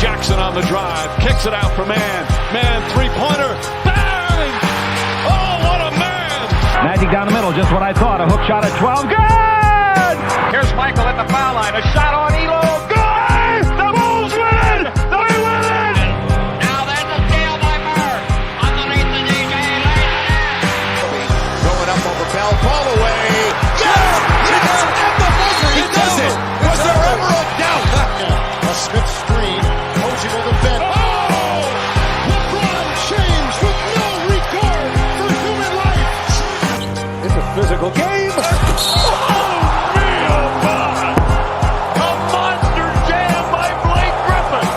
Jackson on the drive, kicks it out for man. Man, three-pointer, bang! Oh, what a man! Magic down the middle, just what I thought. A hook shot at 12, good! Here's Michael at the foul line, a shot on Elo, good! The Bulls win! They win it! Now there's a steal by Bird. Underneath the DJ, Going up over Bell, ball away. Yes! Yes! At the buzzer, he does it! Was there ever a doubt? A Smith screen, Posey will defend. Oh! LeBron James with no regard for human life! It's a physical game. Oh, me, oh, my! A monster jam by Blake Griffin!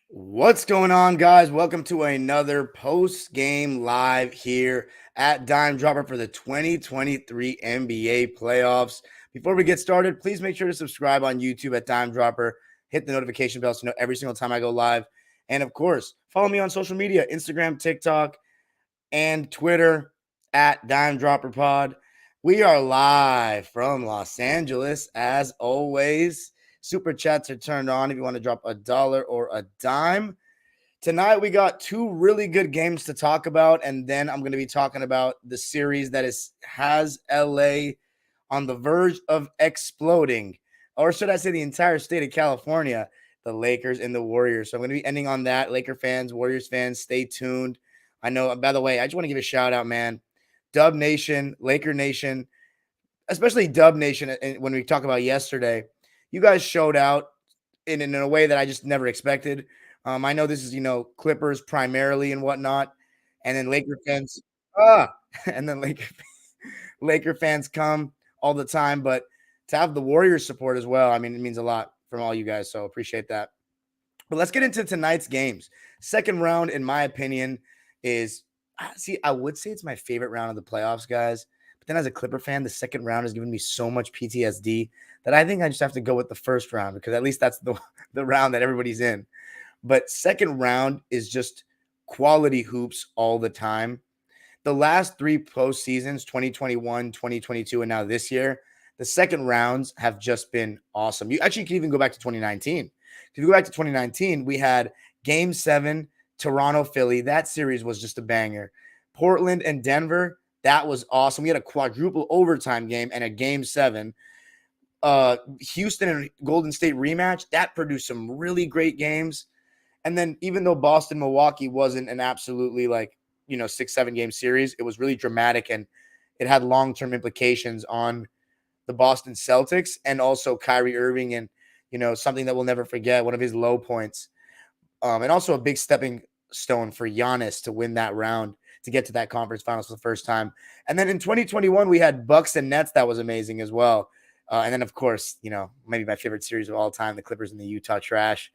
What's going on, guys? Welcome to another post-game live here at Dime Dropper for the 2023 NBA playoffs. Before we get started, please make sure to subscribe on YouTube at Dime Dropper. Hit the notification bell to know every single time I go live. And, of course, follow me on social media, Instagram, TikTok, and Twitter at Dime Dropper Pod. We are live from Los Angeles, as always. Super chats are turned on if you want to drop $1 or a dime. Tonight, we got two really good games to talk about, and then I'm going to be talking about the series that has LA on the verge of exploding, or should I say the entire state of California, the Lakers and the Warriors. So I'm going to be ending on that. Laker fans, Warriors fans, stay tuned. I know, by the way, I just want to give a shout out, man. Dub Nation, Laker Nation, especially Dub Nation, when we talk about yesterday, you guys showed out in a way that I just never expected. I know this is, Clippers primarily and whatnot, and then Laker fans, and then Laker fans come all the time, but to have the Warriors support as well, I mean, it means a lot from all you guys, so appreciate that. But let's get into tonight's games. Second round, in my opinion, I would say it's my favorite round of the playoffs, guys. But then as a Clipper fan, the second round has given me so much PTSD that I think I just have to go with the first round because at least that's the round that everybody's in. But second round is just quality hoops all the time. The last three postseasons, 2021, 2022, and now this year, the second rounds have just been awesome. You actually can even go back to 2019. If you go back to 2019, we had Game 7, Toronto, Philly. That series was just a banger. Portland and Denver, that was awesome. We had a quadruple overtime game and a Game 7. Houston and Golden State rematch, that produced some really great games. And then even though Boston, Milwaukee wasn't an absolutely 6-7 game series, it was really dramatic and it had long-term implications on the Boston Celtics and also Kyrie Irving and, something that we'll never forget, one of his low points. And also a big stepping stone for Giannis to win that round, to get to that conference finals for the first time. And then in 2021, we had Bucks and Nets. That was amazing as well. And then, of course, maybe my favorite series of all time, the Clippers and the Utah Trash.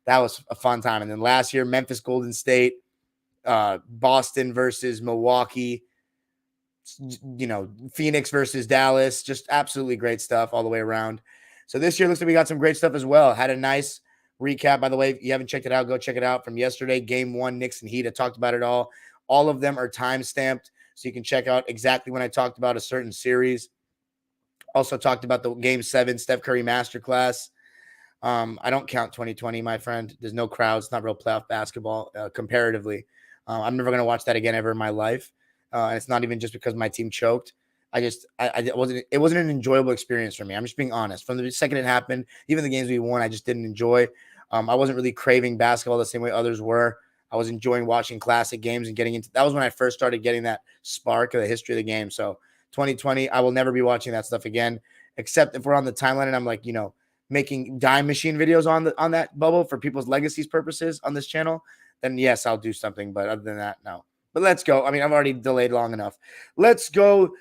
That was a fun time. And then last year, Memphis, Golden State, Boston versus Milwaukee, Phoenix versus Dallas. Just absolutely great stuff all the way around. So this year looks like we got some great stuff as well. Had a nice recap. By the way, if you haven't checked it out, go check it out from yesterday. Game 1, Knicks and Heat. I talked about it all. All of them are time-stamped, so you can check out exactly when I talked about a certain series. Also talked about the Game 7 Steph Curry Masterclass. I don't count 2020, my friend. There's no crowds. It's not real playoff basketball comparatively. I'm never going to watch that again ever in my life. And it's not even just because my team choked. It wasn't an enjoyable experience for me. I'm just being honest. From the second it happened, even the games we won, I just didn't enjoy. I wasn't really craving basketball the same way others were. I was enjoying watching classic games and getting into that was when I first started getting that spark of the history of the game. So 2020, I will never be watching that stuff again, except if we're on the timeline and I'm making dime machine videos on that bubble for people's legacies purposes on this channel, then yes, I'll do something. But other than that, no. But let's go. I mean, I've already delayed long enough. Let's go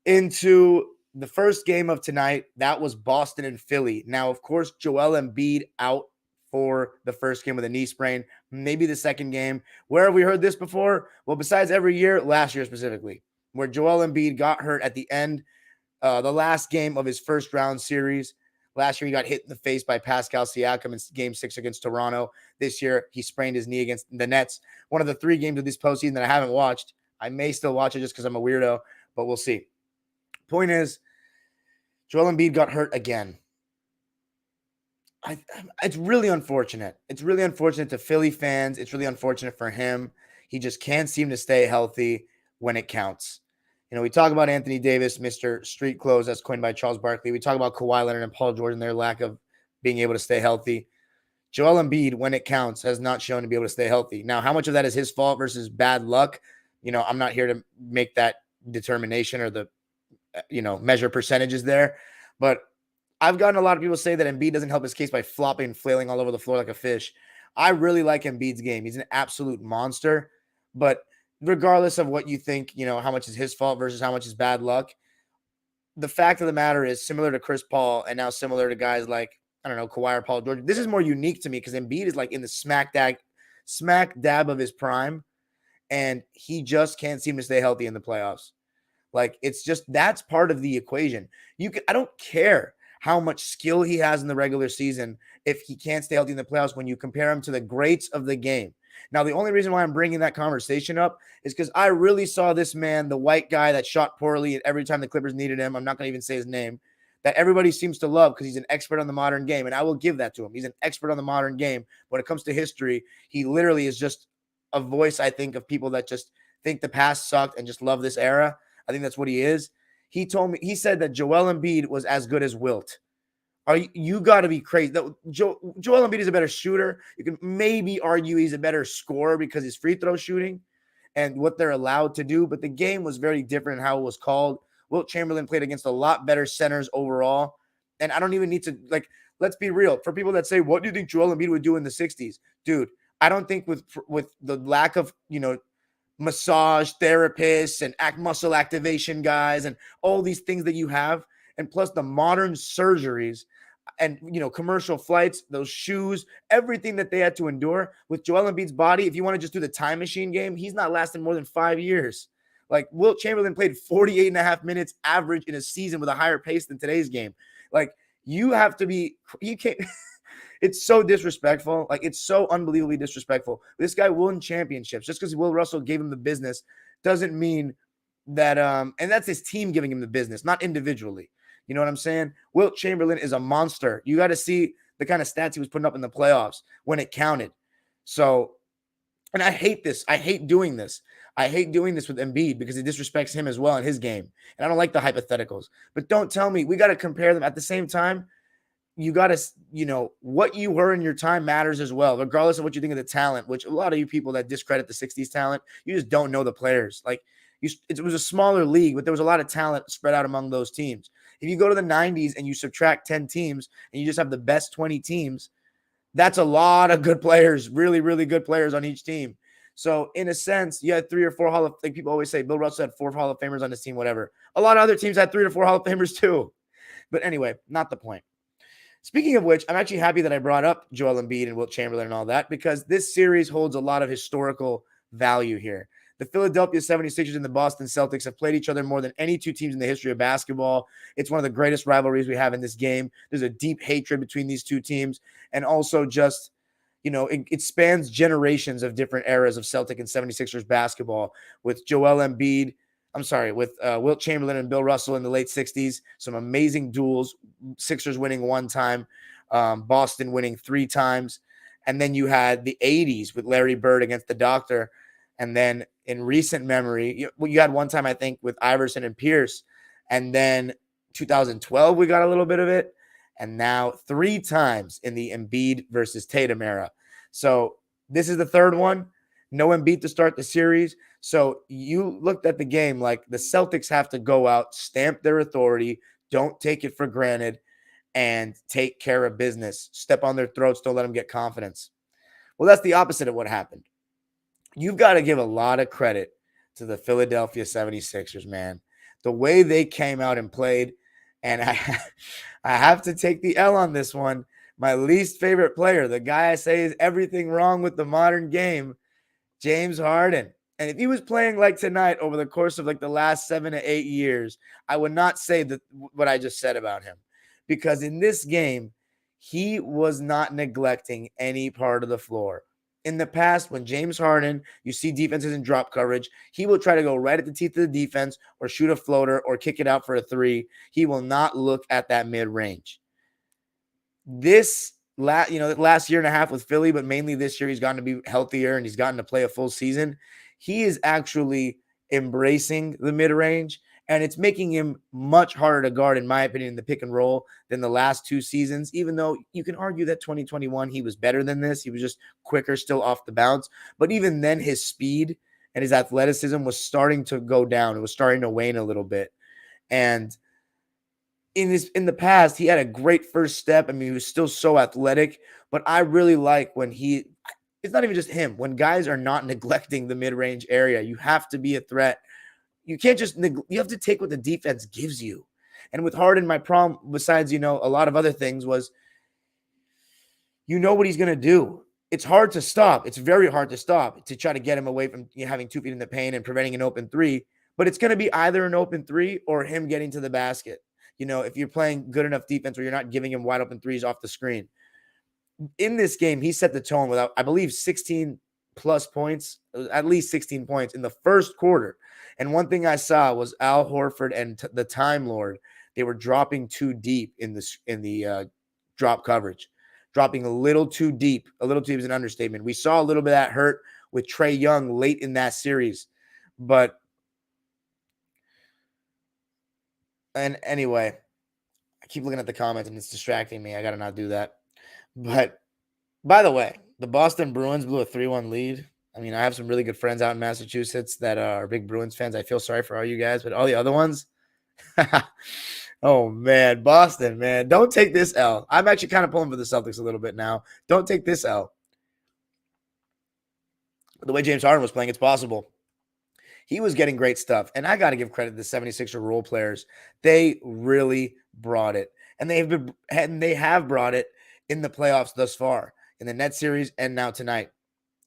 into the first game of tonight. That was Boston and Philly. Now, of course, Joel Embiid out for the first game with a knee sprain, maybe the second game. Where have we heard this before? Well, besides every year, last year specifically, where Joel Embiid got hurt at the end, the last game of his first round series. Last year, he got hit in the face by Pascal Siakam in Game 6 against Toronto. This year, he sprained his knee against the Nets. One of the 3 games of this postseason that I haven't watched. I may still watch it just because I'm a weirdo, but we'll see. Point is, Joel Embiid got hurt again. It's really unfortunate. It's really unfortunate to Philly fans. It's really unfortunate for him. He just can't seem to stay healthy when it counts. We talk about Anthony Davis, Mr. Street Clothes, that's coined by Charles Barkley. We talk about Kawhi Leonard and Paul George and their lack of being able to stay healthy. Joel Embiid, when it counts, has not shown to be able to stay healthy. Now, how much of that is his fault versus bad luck? I'm not here to make that determination or the, measure percentages there. But I've gotten a lot of people say that Embiid doesn't help his case by flopping and flailing all over the floor like a fish. I really like Embiid's game. He's an absolute monster. But regardless of what you think, how much is his fault versus how much is bad luck, the fact of the matter is, similar to Chris Paul and now similar to guys like, I don't know, Kawhi or Paul George, this is more unique to me because Embiid is like in the smack dab of his prime, and he just can't seem to stay healthy in the playoffs. Like, it's just, that's part of the equation. I don't care how much skill he has in the regular season if he can't stay healthy in the playoffs when you compare him to the greats of the game. Now, the only reason why I'm bringing that conversation up is because I really saw this man, the white guy that shot poorly every time the Clippers needed him, I'm not going to even say his name, that everybody seems to love because he's an expert on the modern game, and I will give that to him. He's an expert on the modern game. When it comes to history, he literally is just a voice, I think, of people that just think the past sucked and just love this era. I think that's what he is. He said that Joel Embiid was as good as Wilt. You got to be crazy. Joel Embiid is a better shooter. You can maybe argue he's a better scorer because he's free throw shooting and what they're allowed to do, but the game was very different in how it was called. Wilt Chamberlain played against a lot better centers overall, and I don't even need to, let's be real. For people that say, what do you think Joel Embiid would do in the 60s? Dude, I don't think with the lack of, massage therapists and muscle activation guys and all these things that you have, and plus the modern surgeries and, commercial flights, those shoes, everything that they had to endure with Joel Embiid's body. If you want to just do the time machine game, he's not lasting more than 5 years. Like, Wilt Chamberlain played 48 and a half minutes average in a season with a higher pace than today's game. Like, you can't, it's so disrespectful. Like, it's so unbelievably disrespectful. This guy won championships. Just because Will Russell gave him the business doesn't mean that, and that's his team giving him the business, not individually. You know what I'm saying? Wilt Chamberlain is a monster. You got to see the kind of stats he was putting up in the playoffs when it counted. So, and I hate this. I hate doing this. I hate doing this with Embiid because it disrespects him as well in his game. And I don't like the hypotheticals. But don't tell me, we got to compare them at the same time. You got to, what you were in your time matters as well, regardless of what you think of the talent, which a lot of you people that discredit the 60s talent, you just don't know the players. Like, it was a smaller league, but there was a lot of talent spread out among those teams. If you go to the 90s and you subtract 10 teams and you just have the best 20 teams, that's a lot of good players, really, really good players on each team. So in a sense, you had 3 or 4 like people always say, Bill Russell had 4 Hall of Famers on his team, whatever. A lot of other teams had 3 to 4 Hall of Famers too. But anyway, not the point. Speaking of which, I'm actually happy that I brought up Joel Embiid and Wilt Chamberlain and all that, because this series holds a lot of historical value here. The Philadelphia 76ers and the Boston Celtics have played each other more than any two teams in the history of basketball. It's one of the greatest rivalries we have in this game. There's a deep hatred between these two teams, and also just, it spans generations of different eras of Celtic and 76ers basketball with Wilt Chamberlain and Bill Russell in the late 60s. Some amazing duels, Sixers winning 1 time, Boston winning 3 times. And then you had the 80s with Larry Bird against the Doctor. And then in recent memory, you had 1 time, I think, with Iverson and Pierce. And then 2012, we got a little bit of it. And now 3 times in the Embiid versus Tatum era. So this is the 3rd one. No Embiid to start the series. So you looked at the game like the Celtics have to go out, stamp their authority, don't take it for granted, and take care of business. Step on their throats, don't let them get confidence. Well, that's the opposite of what happened. You've got to give a lot of credit to the Philadelphia 76ers, man. The way they came out and played, and I have to take the L on this one. My least favorite player, the guy I say is everything wrong with the modern game, James Harden. And if he was playing like tonight over the course of like the last 7 to 8 years, I would not say what I just said about him. Because in this game, he was not neglecting any part of the floor. in the past, when James Harden, you see defenses in drop coverage, he will try to go right at the teeth of the defense or shoot a floater or kick it out for a three. He will not look at that mid-range. This last year and a half with Philly, but mainly this year, he's gotten to be healthier and he's gotten to play a full season. He is actually embracing the mid-range, and it's making him much harder to guard, in my opinion, in the pick and roll than the last 2 seasons, even though you can argue that 2021, he was better than this. He was just quicker, still off the bounce. But even then, his speed and his athleticism was starting to go down. It was starting to wane a little bit. And in the past, he had a great first step. I mean, he was still so athletic, but I really like when it's not even just him. When guys are not neglecting the mid-range area, you have to be a threat. You can't just, you have to take what the defense gives you. And with Harden, my problem, besides, a lot of other things, was what he's going to do. It's hard to stop. It's very hard to stop, to try to get him away from having 2 feet in the paint and preventing an open three. But it's going to be either an open three or him getting to the basket. If you're playing good enough defense where you're not giving him wide open threes off the screen. In this game, he set the tone with, I believe, 16 plus points, at least 16 points in the first quarter. And one thing I saw was Al Horford and the Time Lord. They were dropping too deep in the drop coverage, dropping a little too deep. A little too deep is an understatement. We saw a little bit of that hurt with Trae Young late in that series, and anyway, I keep looking at the comments and it's distracting me. I got to not do that. But by the way, the Boston Bruins blew a 3-1 lead. I mean, I have some really good friends out in Massachusetts that are big Bruins fans. I feel sorry for all you guys, but all the other ones, oh, man, Boston, man, don't take this L. I'm actually kind of pulling for the Celtics a little bit now. Don't take this L. The way James Harden was playing, it's possible. He was getting great stuff. And I got to give credit to the 76er role players. They really brought it. And they have brought it in the playoffs thus far, in the Nets series and now tonight.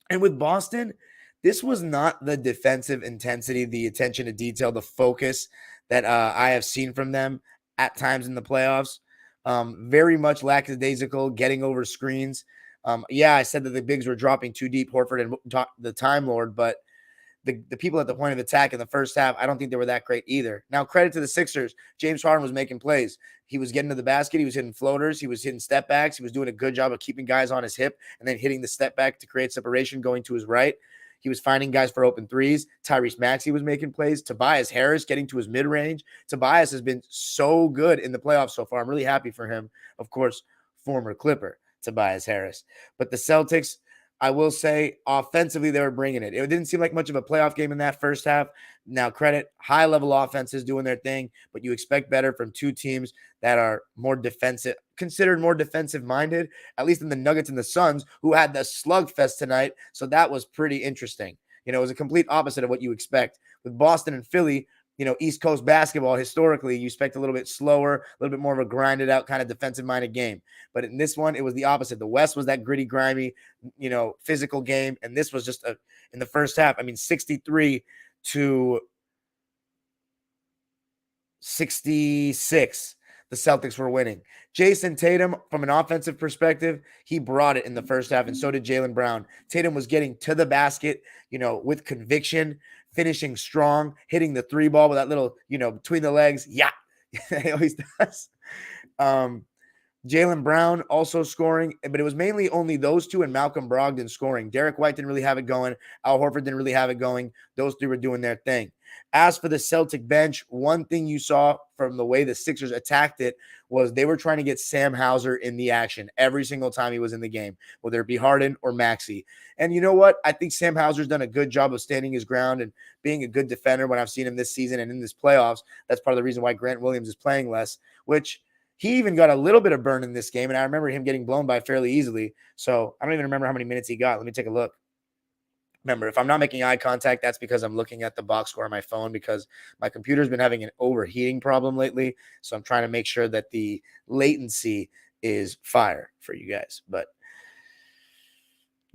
And with Boston, this was not the defensive intensity, the attention to detail, the focus that I have seen from them at times in the playoffs. Very much lackadaisical, getting over screens. I said that the bigs were dropping too deep, Horford and the Time Lord, but the people at the point of attack in the first half, I don't think they were that great either. Now, credit to the Sixers. James Harden was making plays. He was getting to the basket. He was hitting floaters. He was hitting step backs. He was doing a good job of keeping guys on his hip and then hitting the step back to create separation going to his right. He was finding guys for open threes. Tyrese Maxey was making plays. Tobias Harris getting to his mid-range. Tobias has been so good in the playoffs so far. I'm really happy for him. Of course, former Clipper Tobias Harris. But the Celtics, I will say, offensively, they were bringing it. It didn't seem like much of a playoff game in that first half. Now, credit, high-level offenses doing their thing, but you expect better from two teams that are more defensive, considered more defensive-minded, at least in the Nuggets and the Suns, who had the slugfest tonight. So that was pretty interesting. It was a complete opposite of what you expect. With Boston and Philly, East Coast basketball, historically, you expect a little bit slower, a little bit more of a grinded-out kind of defensive-minded game. But in this one, it was the opposite. The West was that gritty, grimy, physical game, and this was just in the first half, 63 to 66, the Celtics were winning. Jayson Tatum, from an offensive perspective, he brought it in the first half, and so did Jaylen Brown. Tatum was getting to the basket, with conviction, finishing strong, hitting the three ball with that little, between the legs. Yeah, he always does. Jaylen Brown also scoring, but it was mainly only those two and Malcolm Brogdon scoring. Derek White didn't really have it going. Al Horford didn't really have it going. Those three were doing their thing. As for the Celtic bench, one thing you saw from the way the Sixers attacked it was they were trying to get Sam Hauser in the action every single time he was in the game, whether it be Harden or Maxey. And you know what? I think Sam Hauser's done a good job of standing his ground and being a good defender when I've seen him this season and in this playoffs. That's part of the reason why Grant Williams is playing less, which he even got a little bit of burn in this game, and I remember him getting blown by fairly easily. So I don't even remember how many minutes he got. Let me take a look. Remember, if I'm not making eye contact, that's because I'm looking at the box score on my phone because my computer's been having an overheating problem lately. So I'm trying to make sure that the latency is fire for you guys. But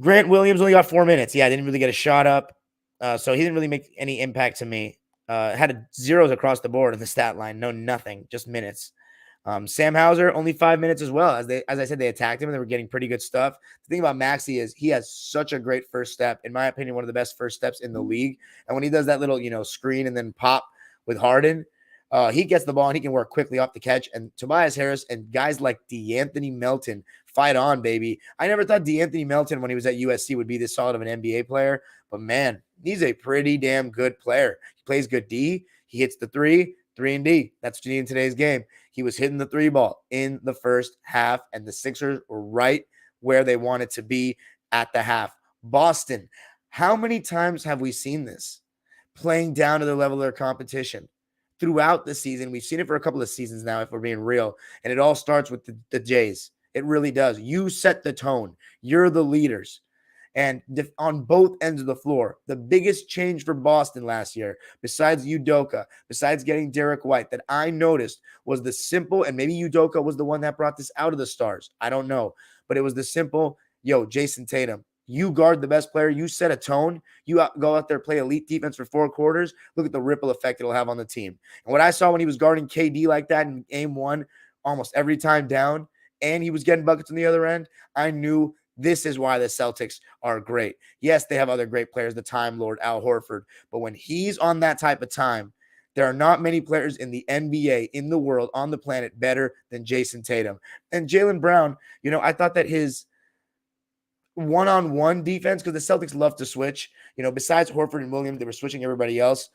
Grant Williams only got 4 minutes. Yeah, I didn't really get a shot up. So he didn't really make any impact to me. Had zeros across the board in the stat line. No, nothing, just minutes. Sam Hauser, only 5 minutes as well. As I said, they attacked him and they were getting pretty good stuff. The thing about Maxey is he has such a great first step. In my opinion, one of the best first steps in the league. And when he does that little, screen and then pop with Harden, he gets the ball and he can work quickly off the catch. And Tobias Harris and guys like DeAnthony Melton fight on, baby. I never thought DeAnthony Melton when he was at USC would be this solid of an NBA player. But man, he's a pretty damn good player. He plays good D. He hits the 3 and D. That's what you need in today's game. He was hitting the 3 ball in the first half, and the Sixers were right where they wanted to be at the half. Boston, how many times have we seen this? Playing down to the level of their competition throughout the season. We've seen it for a couple of seasons now, if we're being real, and it all starts with the Jays. It really does. You set the tone. You're the leaders. And on both ends of the floor, the biggest change for Boston last year, besides Udoka, besides getting Derek White, that I noticed was the simple, and maybe Udoka was the one that brought this out of the stars. I don't know. But it was the simple, Jayson Tatum, you guard the best player. You set a tone. You go out there, play elite defense for 4 quarters. Look at the ripple effect it'll have on the team. And what I saw when he was guarding KD like that in game 1, almost every time down, and he was getting buckets on the other end, I knew this is why the Celtics are great. Yes, they have other great players, the Time Lord, Al Horford. But when he's on that type of time, there are not many players in the NBA, in the world, on the planet better than Jayson Tatum. And Jaylen Brown, I thought that his one-on-one defense, because the Celtics love to switch, besides Horford and Williams, they were switching everybody else.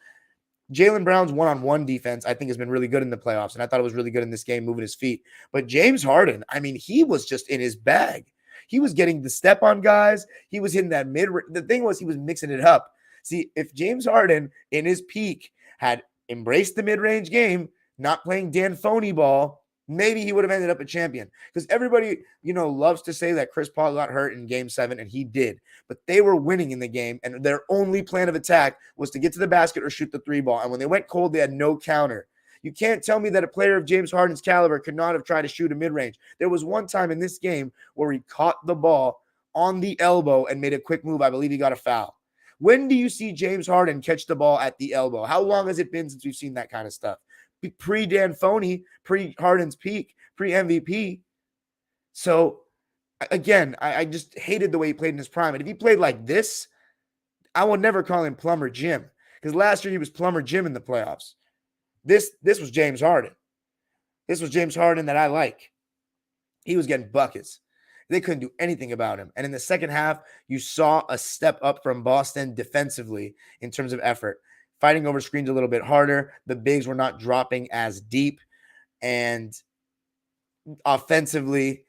Jaylen Brown's one-on-one defense, I think, has been really good in the playoffs, and I thought it was really good in this game, moving his feet. But James Harden, he was just in his bag. He was getting the step on guys. He was hitting that mid. The thing was, he was mixing it up. See, if James Harden in his peak had embraced the mid-range game, not playing Dan Phoney ball, maybe he would have ended up a champion. Because everybody, loves to say that Chris Paul got hurt in game 7, and he did. But they were winning in the game, and their only plan of attack was to get to the basket or shoot the 3 ball. And when they went cold, they had no counter. You can't tell me that a player of James Harden's caliber could not have tried to shoot a mid-range. There was one time in this game where he caught the ball on the elbow and made a quick move. I believe he got a foul. When do you see James Harden catch the ball at the elbow? How long has it been since we've seen that kind of stuff? Pre-Dan Phoney, pre-Harden's peak, pre-MVP. So, again, I just hated the way he played in his prime. And if he played like this, I will never call him Plumber Jim. Because last year he was Plumber Jim in the playoffs. This was James Harden. This was James Harden that I like. He was getting buckets. They couldn't do anything about him. And in the second half, you saw a step up from Boston defensively in terms of effort. Fighting over screens a little bit harder. The bigs were not dropping as deep. And offensively,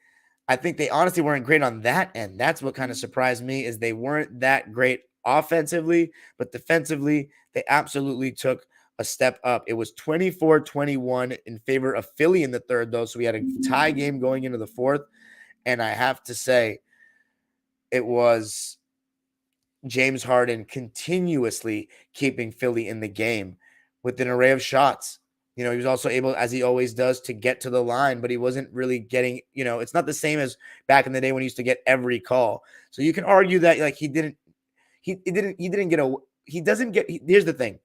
I think they honestly weren't great on that end. That's what kind of surprised me, is they weren't that great offensively, but defensively, they absolutely took a step up. It was 24-21 in favor of Philly in the third, though. So we had a tie game going into the fourth. And I have to say, it was James Harden continuously keeping Philly in the game with an array of shots. He was also able, as he always does, to get to the line, but he wasn't really getting, it's not the same as back in the day when he used to get every call. So you can argue that here's the thing.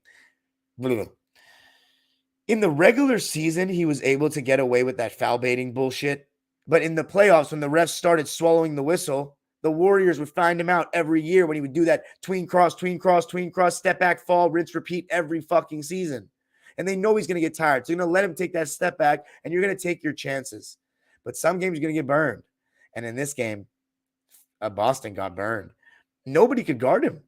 In the regular season, he was able to get away with that foul baiting bullshit. But in the playoffs, when the refs started swallowing the whistle, the Warriors would find him out every year when he would do that tween cross, step back, fall, rinse, repeat every fucking season. And they know he's going to get tired. So you're going to let him take that step back, and you're going to take your chances. But some games you're going to get burned. And in this game, Boston got burned. Nobody could guard him.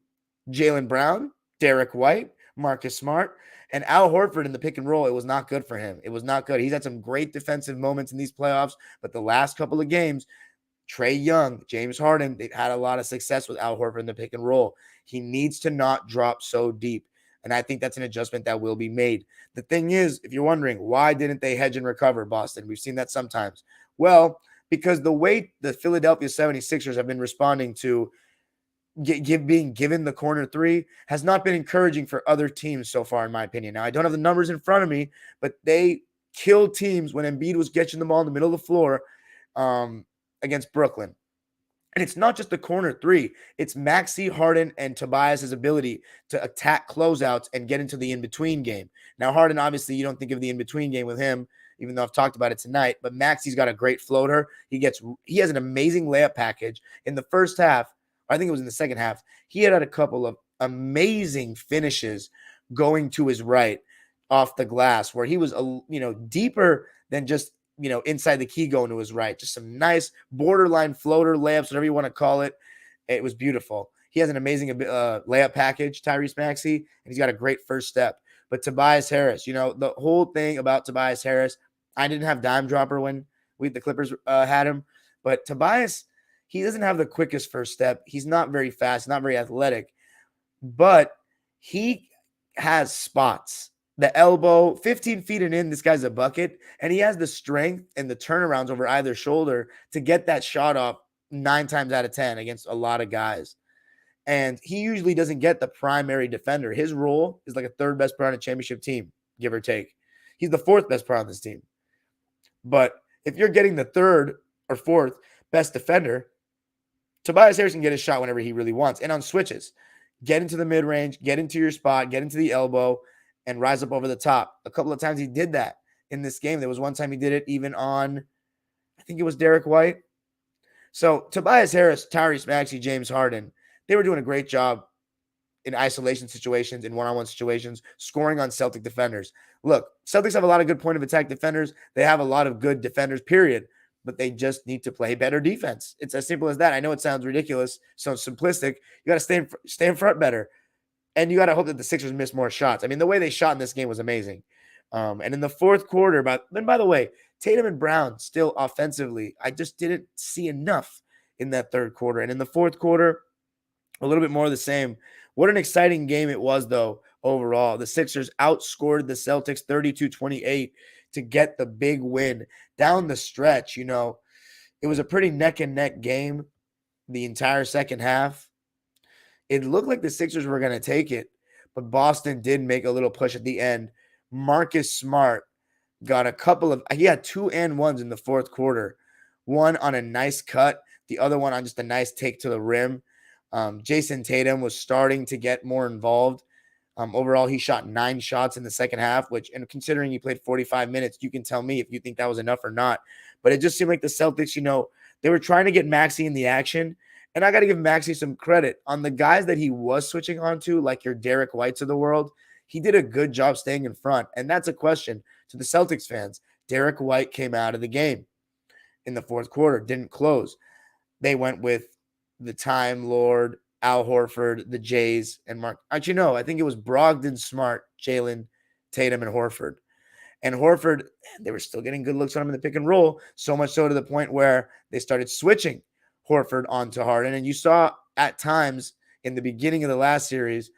Jaylen Brown, Derek White, Marcus Smart, and Al Horford in the pick and roll. It was not good for him. It was not good. He's had some great defensive moments in these playoffs, but the last couple of games, Trae Young, James Harden, they've had a lot of success with Al Horford in the pick and roll. He needs to not drop so deep, and I think that's an adjustment that will be made. The thing is, if you're wondering, why didn't they hedge and recover, Boston? We've seen that sometimes. Well, because the way the Philadelphia 76ers have been responding to being given the corner 3 has not been encouraging for other teams so far, in my opinion. Now, I don't have the numbers in front of me, but they killed teams when Embiid was catching the ball in the middle of the floor against Brooklyn. And it's not just the corner 3. It's Maxey, Harden, and Tobias' ability to attack closeouts and get into the in-between game. Now, Harden, obviously, you don't think of the in-between game with him. even though I've talked about it tonight. But Maxey's got a great floater. He has an amazing layup package. In the first half, I think it was in the second half, he had a couple of amazing finishes going to his right off the glass where he was, deeper than just, inside the key going to his right. Just some nice borderline floater layups, whatever you want to call it. It was beautiful. He has an amazing layup package, Tyrese Maxey, and he's got a great first step. But Tobias Harris, the whole thing about Tobias Harris, I didn't have Dime Dropper when the Clippers had him, but Tobias, he doesn't have the quickest first step. He's not very fast, not very athletic, but he has spots. The elbow, 15 feet and in, this guy's a bucket, and he has the strength and the turnarounds over either shoulder to get that shot off 9 times out of 10 against a lot of guys. And he usually doesn't get the primary defender. His role is like a third best player on a championship team, give or take. He's the fourth best player on this team. But if you're getting the third or fourth best defender, Tobias Harris can get a shot whenever he really wants. And on switches, get into the mid-range, get into your spot, get into the elbow, and rise up over the top. A couple of times he did that in this game. There was one time he did it even on, I think it was Derek White. So Tobias Harris, Tyrese Maxey, James Harden, they were doing a great job in isolation situations, in one-on-one situations, scoring on Celtic defenders. Look, Celtics have a lot of good point of attack defenders. They have a lot of good defenders, period. But they just need to play better defense. It's as simple as that. I know it sounds ridiculous, so simplistic. You got to stay in front better. And you got to hope that the Sixers miss more shots. I mean, the way they shot in this game was amazing. And in the fourth quarter, by the way, Tatum and Brown still offensively, I just didn't see enough in that third quarter. And in the fourth quarter, a little bit more of the same. What an exciting game it was, though, overall. The Sixers outscored the Celtics 32-28 to get the big win. Down the stretch, it was a pretty neck-and-neck game the entire second half. It looked like the Sixers were going to take it, but Boston did make a little push at the end. Marcus Smart got he had 2 and 1s in the fourth quarter. One on a nice cut, the other one on just a nice take to the rim. Jayson Tatum was starting to get more involved. Overall, he shot 9 shots in the second half, and considering he played 45 minutes, you can tell me if you think that was enough or not. But it just seemed like the Celtics, they were trying to get Maxey in the action. And I got to give Maxey some credit on the guys that he was switching on to, like your Derek Whites of the world. He did a good job staying in front. And that's a question to the Celtics fans. Derek White came out of the game in the fourth quarter, didn't close. They went with the Time Lord, Al Horford, the Jays, and Mark. I think it was Brogdon, Smart, Jaylen, Tatum, and Horford. And Horford, they were still getting good looks on him in the pick and roll, so much so to the point where they started switching Horford onto Harden. And you saw at times in the beginning of the last series,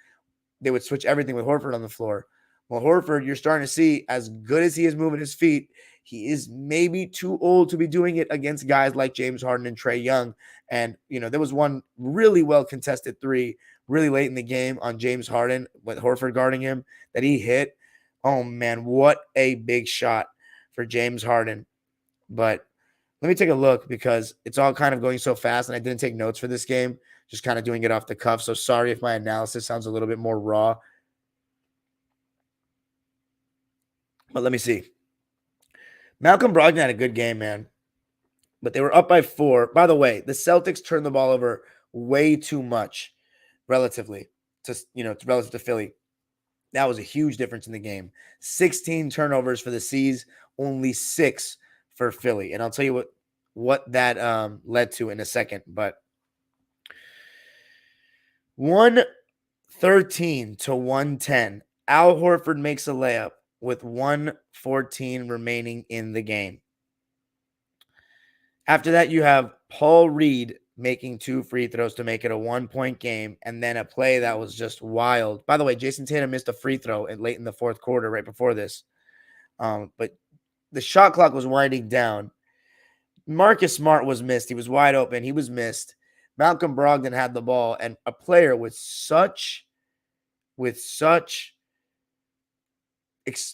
they would switch everything with Horford on the floor. Well, Horford, you're starting to see, as good as he is moving his feet, he is maybe too old to be doing it against guys like James Harden and Trae Young. And, there was one really well contested 3 really late in the game on James Harden with Horford guarding him that he hit. Oh, man, what a big shot for James Harden. But let me take a look because it's all kind of going so fast, and I didn't take notes for this game, just kind of doing it off the cuff. So sorry if my analysis sounds a little bit more raw. But let me see. Malcolm Brogdon had a good game, man. But they were up by 4. By the way, the Celtics turned the ball over way too much relatively to Philly. That was a huge difference in the game. 16 turnovers for the C's, only 6 for Philly. And I'll tell you what that led to in a second. But 113 to 110. Al Horford makes a layup with 1:14 remaining in the game. After that, you have Paul Reed making 2 free throws to make it a 1-point game, and then a play that was just wild. By the way, Jayson Tatum missed a free throw late in the fourth quarter right before this. But the shot clock was winding down. Marcus Smart was missed. He was wide open. He was missed. Malcolm Brogdon had the ball, and a player with such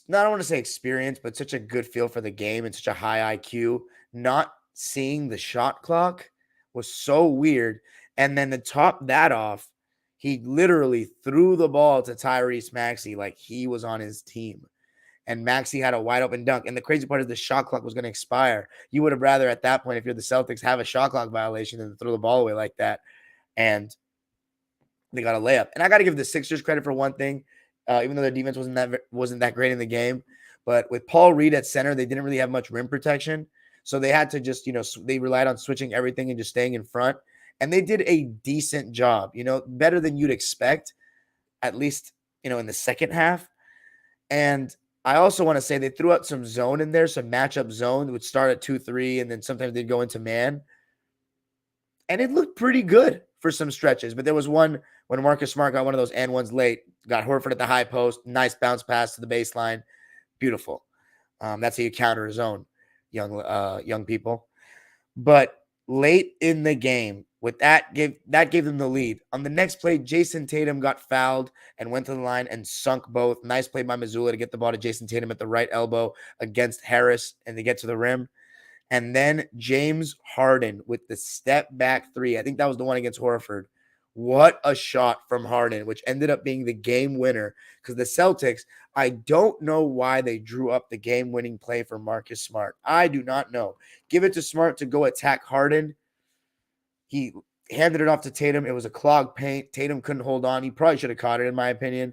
not I want to say experience, but such a good feel for the game and such a high IQ, not seeing the shot clock was so weird. And then to top that off, he literally threw the ball to Tyrese Maxey like he was on his team. and Maxey had a wide open dunk. And the crazy part is the shot clock was going to expire. You would have rather at that point, if you're the Celtics, have a shot clock violation than to throw the ball away like that. And they got a layup. And I got to give the Sixers credit for one thing, even though their defense wasn't that great in the game. But with Paul Reed at center, they didn't really have much rim protection. So they had to just, they relied on switching everything and just staying in front. And they did a decent job, better than you'd expect, at least, in the second half. And I also want to say they threw out some zone in there, some matchup zone that would start at 2-3, and then sometimes they'd go into man. And it looked pretty good for some stretches. But there was one when Marcus Smart got one of those and ones late, got Horford at the high post, nice bounce pass to the baseline. Beautiful. That's how you counter a zone, young people. But late in the game, with that gave them the lead. On the next play, Jayson Tatum got fouled and went to the line and sunk both. Nice play by Mazzulla to get the ball to Jayson Tatum at the right elbow against Harris and to get to the rim. And then James Harden with the step back three. I think that was the one against Horford. What a shot from Harden, which ended up being the game winner. Because the Celtics, I don't know why they drew up the game-winning play for Marcus Smart. I do not know. Give it to Smart to go attack Harden. He handed it off to Tatum. It was a clogged paint. Tatum couldn't hold on. He probably should have caught it, in my opinion.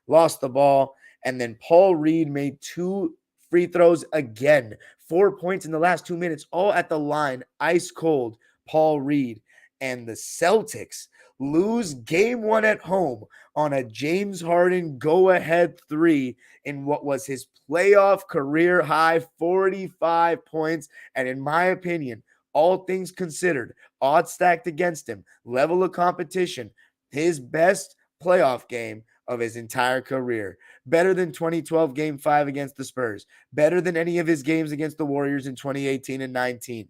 Lost the ball. And then Paul Reed made 2 free throws again. 4 points in the last 2 minutes, all at the line. Ice cold, Paul Reed. And the Celtics lose game 1 at home on a James Harden go-ahead 3 in what was his playoff career high, 45 points. And in my opinion, all things considered, odds stacked against him, level of competition, his best playoff game of his entire career. Better than 2012 Game 5 against the Spurs. Better than any of his games against the Warriors in 2018 and 19.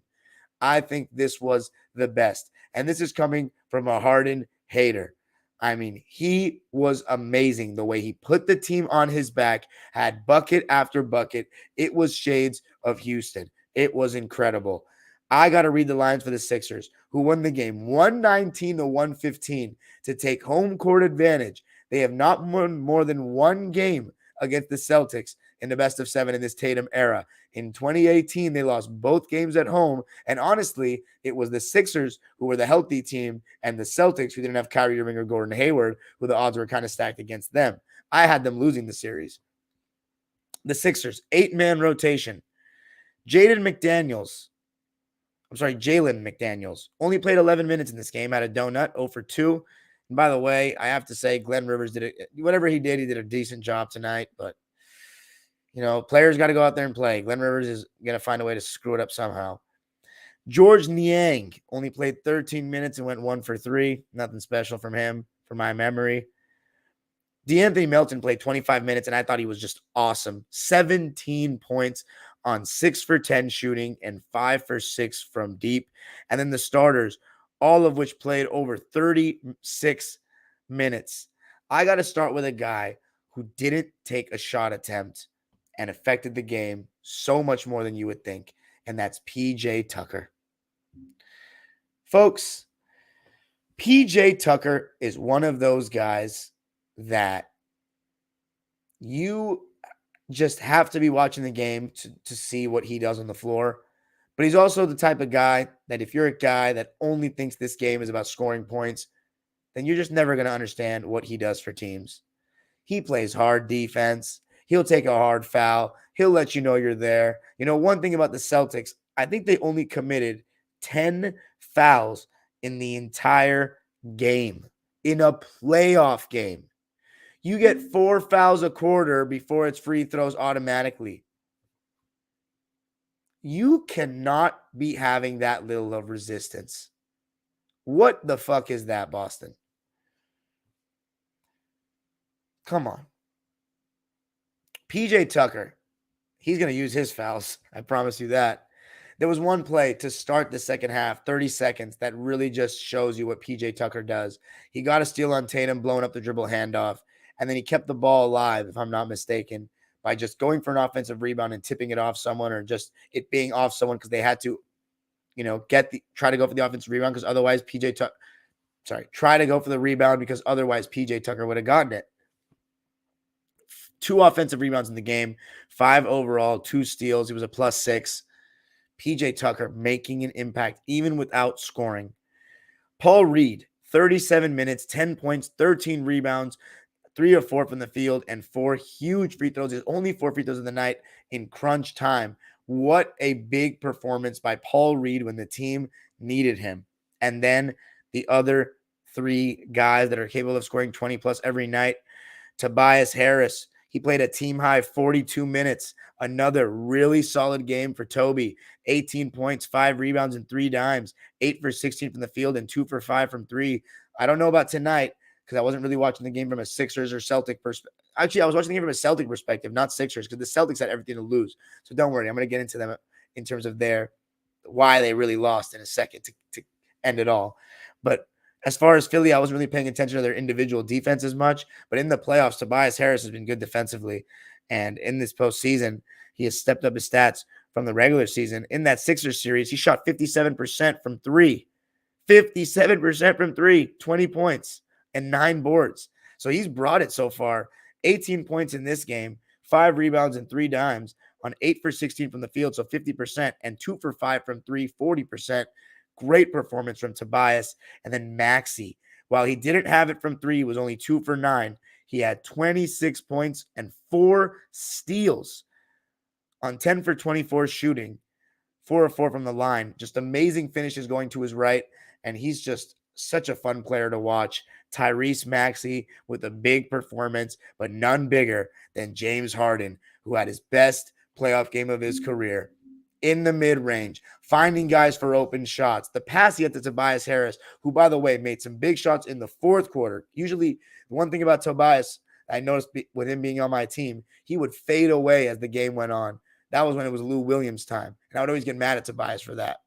I think this was the best. And this is coming from a Harden hater. I mean, he was amazing the way he put the team on his back, had bucket after bucket. It was shades of Houston. It was incredible. I got to read the lines for the Sixers, who won the game 119-115 to take home court advantage. They have not won more than one game against the Celtics in the best of 7 in this Tatum era. In 2018, they lost both games at home. And honestly, it was the Sixers who were the healthy team and the Celtics who didn't have Kyrie Irving or Gordon Hayward, who the odds were kind of stacked against them. I had them losing the series. The Sixers, 8-man rotation. Jaylen McDaniels only played 11 minutes in this game, had a donut, 0 for 2. And by the way, I have to say, Glenn Rivers did it. Whatever he did a decent job tonight. But, players got to go out there and play. Glenn Rivers is going to find a way to screw it up somehow. George Niang only played 13 minutes and went 1 for 3. Nothing special from him, from my memory. DeAnthony Melton played 25 minutes, and I thought he was just awesome. 17 points on 6 for 10 shooting and 5 for 6 from deep. And then the starters, all of which played over 36 minutes. I got to start with a guy who didn't take a shot attempt and affected the game so much more than you would think, and that's PJ Tucker. Folks, PJ Tucker is one of those guys that you just have to be watching the game to see what he does on the floor. But he's also the type of guy that if you're a guy that only thinks this game is about scoring points, then you're just never going to understand what he does for teams. He plays hard defense. He'll take a hard foul. He'll let you know you're there. One thing about the Celtics, I think they only committed 10 fouls in the entire game, in a playoff game. You get 4 fouls a quarter before it's free throws automatically. You cannot be having that little of resistance. What the fuck is that, Boston? Come on. PJ Tucker, he's going to use his fouls. I promise you that. There was one play to start the second half, 30 seconds, that really just shows you what PJ Tucker does. He got a steal on Tatum, blowing up the dribble handoff, and then he kept the ball alive, if I'm not mistaken, by just going for an offensive rebound and tipping it off someone, or just it being off someone because they had to, try to go for the offensive rebound because otherwise try to go for the rebound because otherwise PJ Tucker would have gotten it. 2 offensive rebounds in the game, 5 overall, 2 steals. He was a +6. PJ Tucker making an impact even without scoring. Paul Reed, 37 minutes, 10 points, 13 rebounds, 3 of 4 from the field, and 4 huge free throws. His only 4 free throws of the night in crunch time. What a big performance by Paul Reed when the team needed him. And then the other 3 guys that are capable of scoring 20 plus every night. Tobias Harris, he played a team high 42 minutes. Another really solid game for Toby. 18 points, 5 rebounds, and 3 dimes. 8 for 16 from the field and 2 for 5 from 3. I don't know about tonight because I wasn't really watching the game from a Sixers or Celtic perspective. Actually, I was watching the game from a Celtic perspective, not Sixers, because the Celtics had everything to lose. So don't worry. I'm going to get into them in terms of why they really lost in a second to end it all. But as far as Philly, I wasn't really paying attention to their individual defense as much. But in the playoffs, Tobias Harris has been good defensively. And in this postseason, he has stepped up his stats from the regular season. In that Sixers series, he shot 57% from 3. 57% from 3, 20 points and 9 boards. So he's brought it so far. 18 points in this game, 5 rebounds and 3 dimes on 8 for 16 from the field, so 50%, and 2 for 5 from 3, 40%. Great performance from Tobias. And then Maxey, while he didn't have it from 3, he was only 2 for 9. He had 26 points and 4 steals on 10 for 24 shooting, 4 of 4 from the line. Just amazing finishes going to his right, and he's just such a fun player to watch. Tyrese Maxey with a big performance, but none bigger than James Harden, who had his best playoff game of his career. In the mid-range, finding guys for open shots. The pass he had to Tobias Harris, who, by the way, made some big shots in the fourth quarter. Usually, the one thing about Tobias, I noticed with him being on my team, he would fade away as the game went on. That was when it was Lou Williams' time. And I would always get mad at Tobias for that,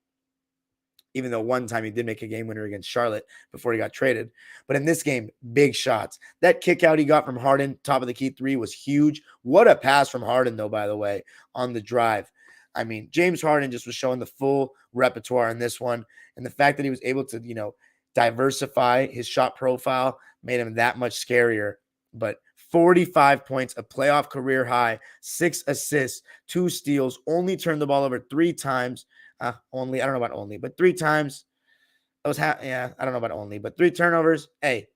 even though one time he did make a game winner against Charlotte before he got traded. But in this game, big shots. That kick out he got from Harden, top of the key 3, was huge. What a pass from Harden, though, by the way, on the drive. I mean, James Harden just was showing the full repertoire in this one. And the fact that he was able to, diversify his shot profile made him that much scarier. But 45 points, a playoff career high, 6 assists, 2 steals, only turned the ball over 3 times. I don't know about only, but 3 times. I don't know about only, but 3 turnovers. Hey,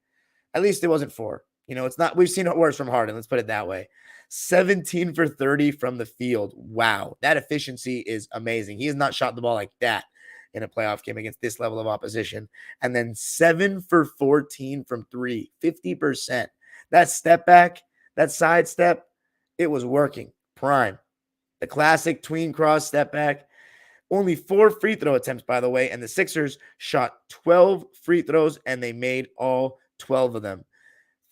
at least it wasn't 4. It's not, we've seen it worse from Harden. Let's put it that way. 17 for 30 from the field. Wow. That efficiency is amazing. He has not shot the ball like that in a playoff game against this level of opposition. And then 7 for 14 from 3, 50%. That step back, that side step, it was working. Prime. The classic tween cross step back. Only 4 free throw attempts, by the way, and the Sixers shot 12 free throws, and they made all 12 of them.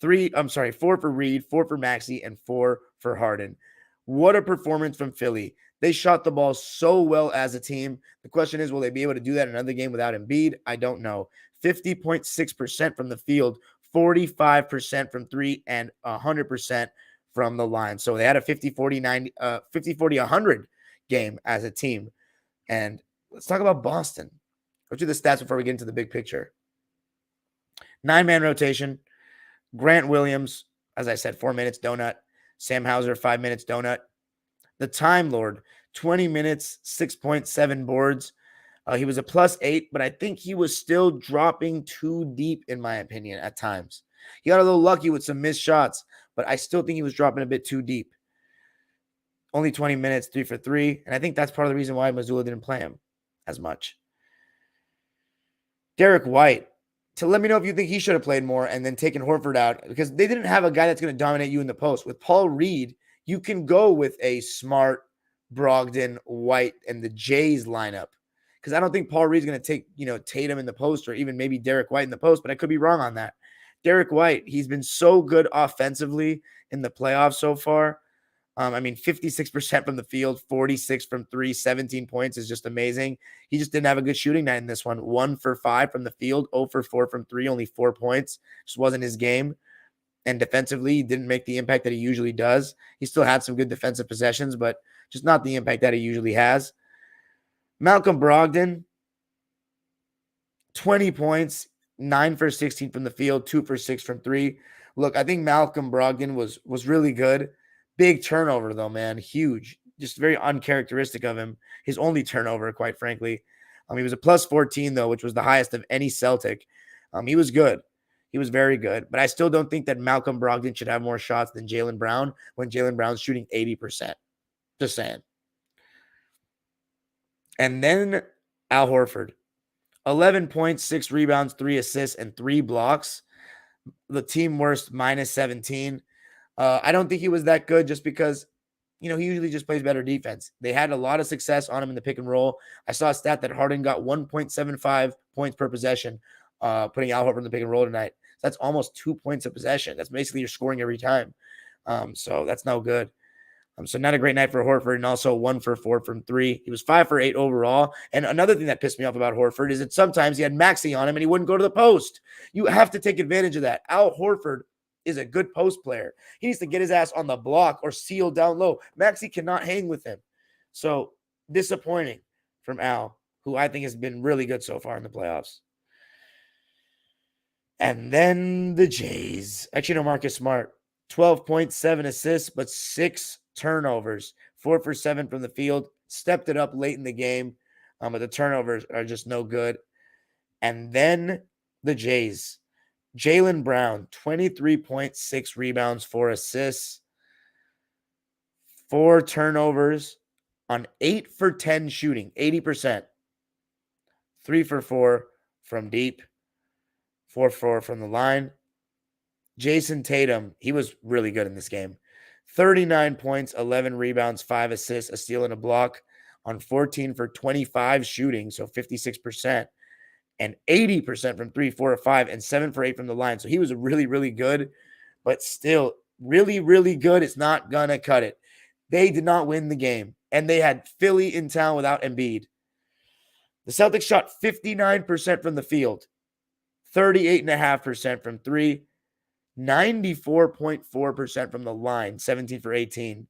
4 for Reed, 4 for Maxey, and 4 for Harden. What a performance from Philly. They shot the ball so well as a team. The question is, will they be able to do that in another game without Embiid? I don't know. 50.6% from the field, 45% from 3, and 100% from the line. So they had a 50-40-100 game as a team. And let's talk about Boston. Go through the stats before we get into the big picture. 9-man rotation. Grant Williams, as I said, 4 minutes, donut. Sam Hauser, 5 minutes, donut. The Time Lord, 20 minutes, 6.7 boards. He was a +8, but I think he was still dropping too deep, in my opinion, at times. He got a little lucky with some missed shots, but I still think he was dropping a bit too deep. Only 20 minutes, 3 for 3, and I think that's part of the reason why Missoula didn't play him as much. Derek White, to let me know if you think he should have played more and then taken Horford out, because they didn't have a guy that's going to dominate you in the post. With Paul Reed, you can go with a Smart, Brogdon, White, and the Jays lineup, because I don't think Paul Reed's going to take, Tatum in the post or even maybe Derek White in the post, but I could be wrong on that. Derek White, he's been so good offensively in the playoffs so far. 56% from the field, 46 from 3, 17 points is just amazing. He just didn't have a good shooting night in this one. 1 for 5 from the field, 0 for 4 from 3, only 4 points. Just wasn't his game. And defensively, he didn't make the impact that he usually does. He still had some good defensive possessions, but just not the impact that he usually has. Malcolm Brogdon, 20 points, 9 for 16 from the field, 2 for 6 from 3. Look, I think Malcolm Brogdon was really good, Big turnover, though, man. Huge. Just very uncharacteristic of him. His only turnover, quite frankly. He was a plus 14, though, which was the highest of any Celtic. He was good. He was very good. But I still don't think that Malcolm Brogdon should have more shots than Jaylen Brown when Jaylen Brown's shooting 80%. Just saying. And then Al Horford. 11 points, 6 rebounds, 3 assists, and 3 blocks. The team worst, minus 17. I don't think he was that good just because, he usually just plays better defense. They had a lot of success on him in the pick and roll. I saw a stat that Harden got 1.75 points per possession, putting Al Horford in the pick and roll tonight. So that's almost 2 points a possession. That's basically you're scoring every time. So that's no good. So not a great night for Horford, and also 1 for 4 from 3. He was 5 for 8 overall. And another thing that pissed me off about Horford is that sometimes he had Maxey on him and he wouldn't go to the post. You have to take advantage of that. Al Horford is a good post player. He needs to get his ass on the block or seal down low. Maxey cannot hang with him. So disappointing from Al, who I think has been really good so far in the playoffs. And then the Jays. Actually, no, Marcus Smart. 12 points, 7 assists, but 6 turnovers. 4 for 7 from the field. Stepped it up late in the game, but the turnovers are just no good. And then the Jays. Jaylen Brown, 23.6 rebounds, 4 assists, 4 turnovers on 8 for 10 shooting, 80%. 3 for 4 from deep, 4 for 4 from the line. Jayson Tatum, he was really good in this game. 39 points, 11 rebounds, 5 assists, a steal and a block on 14 for 25 shooting, so 56%. And 80% from 3, 4, or 5, and 7 for 8 from the line. So he was really, really good, but still really, really good. It's not going to cut it. They did not win the game, and they had Philly in town without Embiid. The Celtics shot 59% from the field, 38.5% from 3, 94.4% from the line, 17 for 18,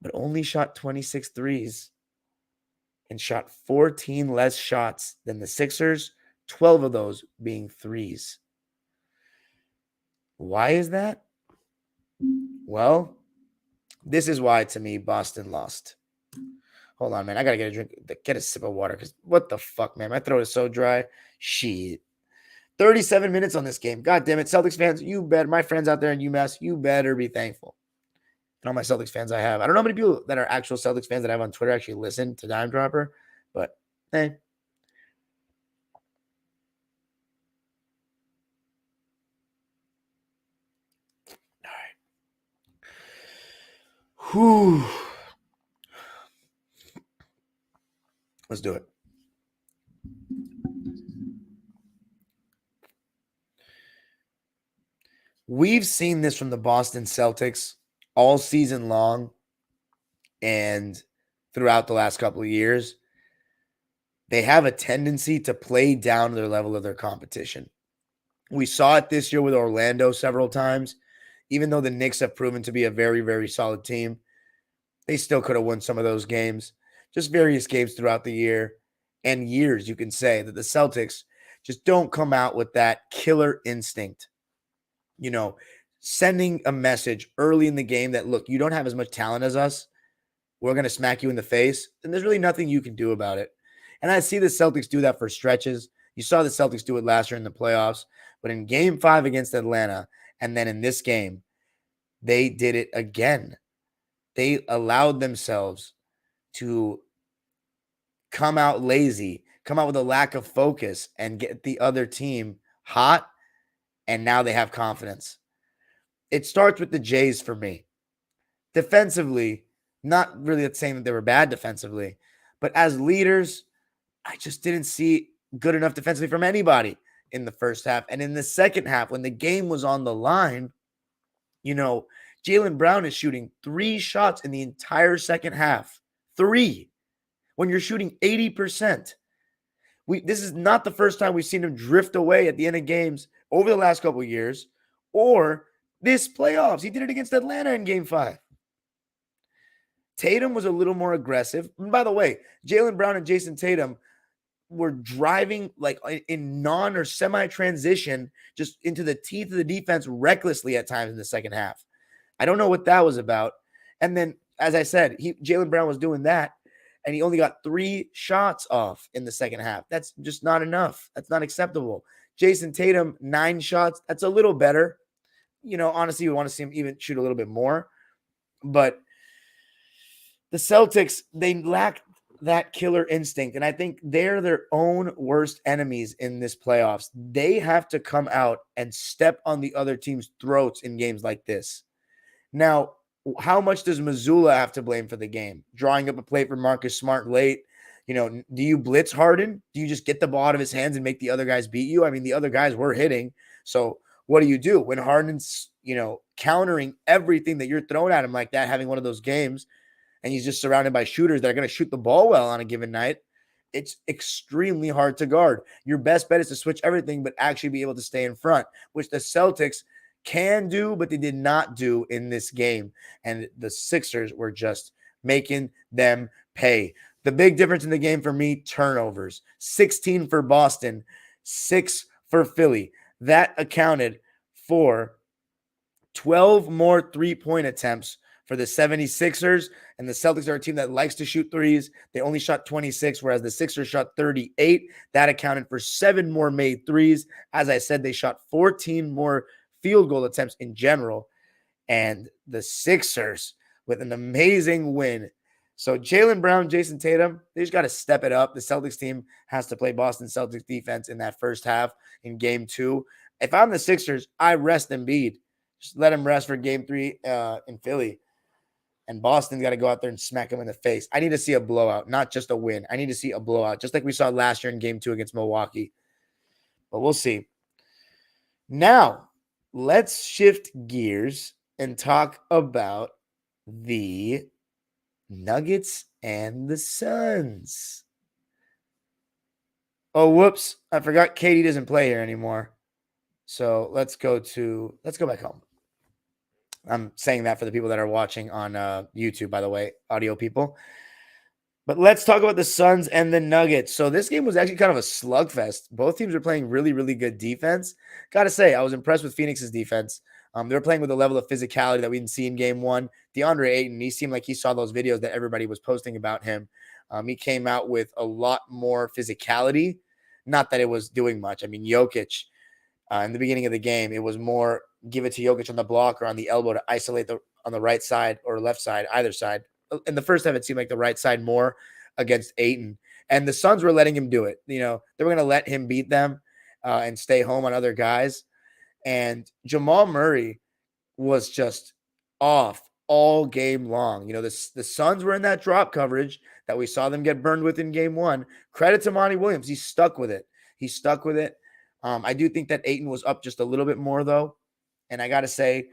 but only shot 26 threes. And shot 14 less shots than the Sixers, 12 of those being threes. Why is that? Well, this is why, to me, Boston lost. Hold on, man. I got to get a sip of water, because what the fuck, man? My throat is so dry. Shit. 37 minutes on this game. God damn it. Celtics fans, you bet. My friends out there in UMass, you better be thankful. And all my Celtics fans I have. I don't know how many people that are actual Celtics fans that I have on Twitter actually listen to Dime Dropper, but hey. All right. Whew. Let's do it. We've seen this from the Boston Celtics all season long and throughout the last couple of years. They have a tendency to play down to their level of their competition. We saw it this year with Orlando several times. Even though the Knicks have proven to be a very, very solid team, they still could have won some of those games. Just various games throughout the year and years, you can say that the Celtics just don't come out with that killer instinct. Sending a message early in the game that, look, you don't have as much talent as us. We're going to smack you in the face. And there's really nothing you can do about it. And I see the Celtics do that for stretches. You saw the Celtics do it last year in the playoffs. But in Game 5 against Atlanta, and then in this game, they did it again. They allowed themselves to come out lazy, come out with a lack of focus, and get the other team hot. And now they have confidence. It starts with the Jays for me. Defensively, not really saying that they were bad defensively, but as leaders, I just didn't see good enough defensively from anybody in the first half. And in the second half, when the game was on the line, Jaylen Brown is shooting 3 shots in the entire second half. 3. When you're shooting 80%. This is not the first time we've seen him drift away at the end of games over the last couple of years or this playoffs. He did it against Atlanta in Game 5. Tatum was a little more aggressive. And by the way, Jaylen Brown and Jayson Tatum were driving like in non or semi-transition just into the teeth of the defense recklessly at times in the second half. I don't know what that was about. And then, as I said, Jaylen Brown was doing that, and he only got 3 shots off in the second half. That's just not enough. That's not acceptable. Jayson Tatum, 9 shots. That's a little better. Honestly, we want to see him even shoot a little bit more. But the Celtics, they lack that killer instinct. And I think they're their own worst enemies in this playoffs. They have to come out and step on the other team's throats in games like this. Now, how much does Missoula have to blame for the game? Drawing up a play for Marcus Smart late. Do you blitz Harden? Do you just get the ball out of his hands and make the other guys beat you? I mean, the other guys were hitting. So what do you do when Harden's, countering everything that you're throwing at him like that, having one of those games, and he's just surrounded by shooters that are going to shoot the ball well on a given night? It's extremely hard to guard. Your best bet is to switch everything, but actually be able to stay in front, which the Celtics can do, but they did not do in this game. And the Sixers were just making them pay. The big difference in the game for me, turnovers. 16 for Boston, 6 for Philly. That accounted for 12 more three-point attempts for the 76ers, and the Celtics are a team that likes to shoot threes. They only shot 26, whereas the Sixers shot 38. That accounted for 7 more made threes. As I said, they shot 14 more field goal attempts in general, and the Sixers with an amazing win. So Jaylen Brown, Jayson Tatum, they just got to step it up. The Celtics team has to play Boston Celtics defense in that first half in game 2. If I'm the Sixers, I rest Embiid. Just let him rest for game 3 in Philly. And Boston's got to go out there and smack him in the face. I need to see a blowout, not just a win. I need to see a blowout, just like we saw last year in game 2 against Milwaukee. But we'll see. Now, let's shift gears and talk about the Nuggets and the Suns. Oh, whoops. I forgot Katie doesn't play here anymore. So let's go back home. I'm saying that for the people that are watching on YouTube, by the way, audio people. But let's talk about the Suns and the Nuggets. So this game was actually kind of a slugfest. Both teams were playing really, really good defense. Got to say, I was impressed with Phoenix's defense. They were playing with a level of physicality that we didn't see in game 1. DeAndre Ayton, he seemed like he saw those videos that everybody was posting about him. He came out with a lot more physicality. Not that it was doing much. I mean, Jokic, in the beginning of the game, it was more give it to Jokic on the block or on the elbow to isolate on the right side or left side, either side. In the first half, it seemed like the right side more against Ayton. And the Suns were letting him do it. They were going to let him beat them and stay home on other guys. And Jamal Murray was just off all game long. The Suns were in that drop coverage that we saw them get burned with in game 1. Credit to Monty Williams. He stuck with it. I do think that Ayton was up just a little bit more, though. And I got to say,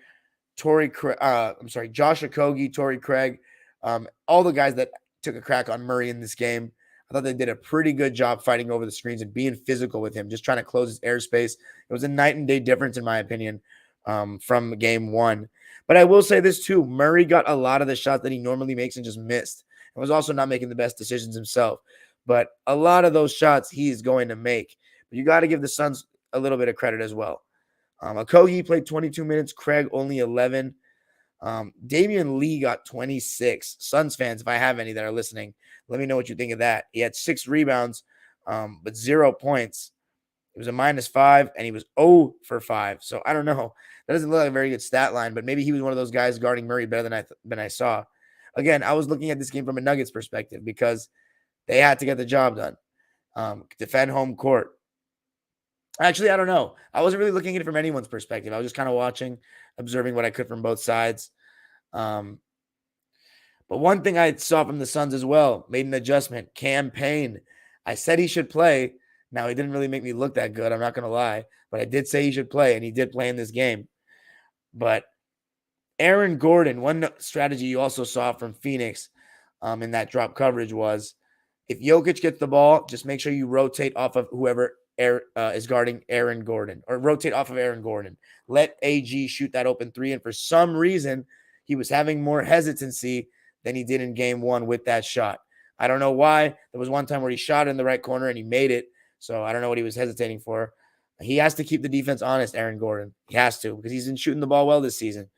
Josh Okogie, Torrey Craig, all the guys that took a crack on Murray in this game, I thought they did a pretty good job fighting over the screens and being physical with him, just trying to close his airspace. It was a night and day difference, in my opinion, from game 1. But I will say this, too. Murray got a lot of the shots that he normally makes and just missed. And was also not making the best decisions himself. But a lot of those shots he's going to make. But you got to give the Suns a little bit of credit as well. Okogie played 22 minutes. Craig only 11. Damian Lee got 26. Suns fans, if I have any that are listening, let me know what you think of that. He had 6 rebounds, but 0 points. It was a -5, and he was 0 for 5. So I don't know. That doesn't look like a very good stat line, but maybe he was one of those guys guarding Murray better than I saw. Again, I was looking at this game from a Nuggets perspective because they had to get the job done. Defend home court. Actually, I don't know. I wasn't really looking at it from anyone's perspective. I was just kind of watching, observing what I could from both sides. But one thing I saw from the Suns as well, made an adjustment. Cam Payne. I said he should play. Now, he didn't really make me look that good. I'm not going to lie. But I did say he should play, and he did play in this game. But Aaron Gordon, one strategy you also saw from Phoenix in that drop coverage was if Jokic gets the ball, just make sure you rotate off of whoever is guarding Aaron Gordon, or rotate off of Aaron Gordon. Let AG shoot that open 3, and for some reason, he was having more hesitancy than he did in game 1 with that shot. I don't know why. There was one time where he shot in the right corner and he made it, so I don't know what he was hesitating for. He has to keep the defense honest, Aaron Gordon. He has to, because he's been shooting the ball well this season.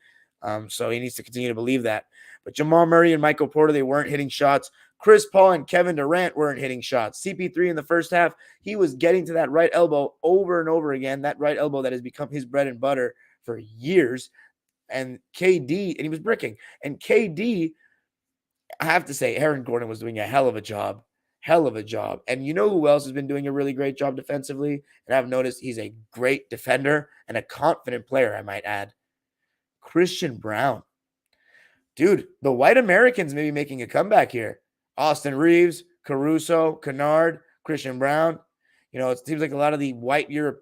So he needs to continue to believe that. But Jamal Murray and Michael Porter, they weren't hitting shots. Chris Paul and Kevin Durant weren't hitting shots. CP3 in the first half, he was getting to that right elbow over and over again, that right elbow that has become his bread and butter for years. And KD, and he was bricking. And KD, I have to say, Aaron Gordon was doing a hell of a job. Hell of a job. And you know who else has been doing a really great job defensively? And I've noticed he's a great defender and a confident player, I might add. Christian Brown. Dude, the white Americans may be making a comeback here. Austin Reeves, Caruso, Kennard, Christian Brown. You know, it seems like a lot of the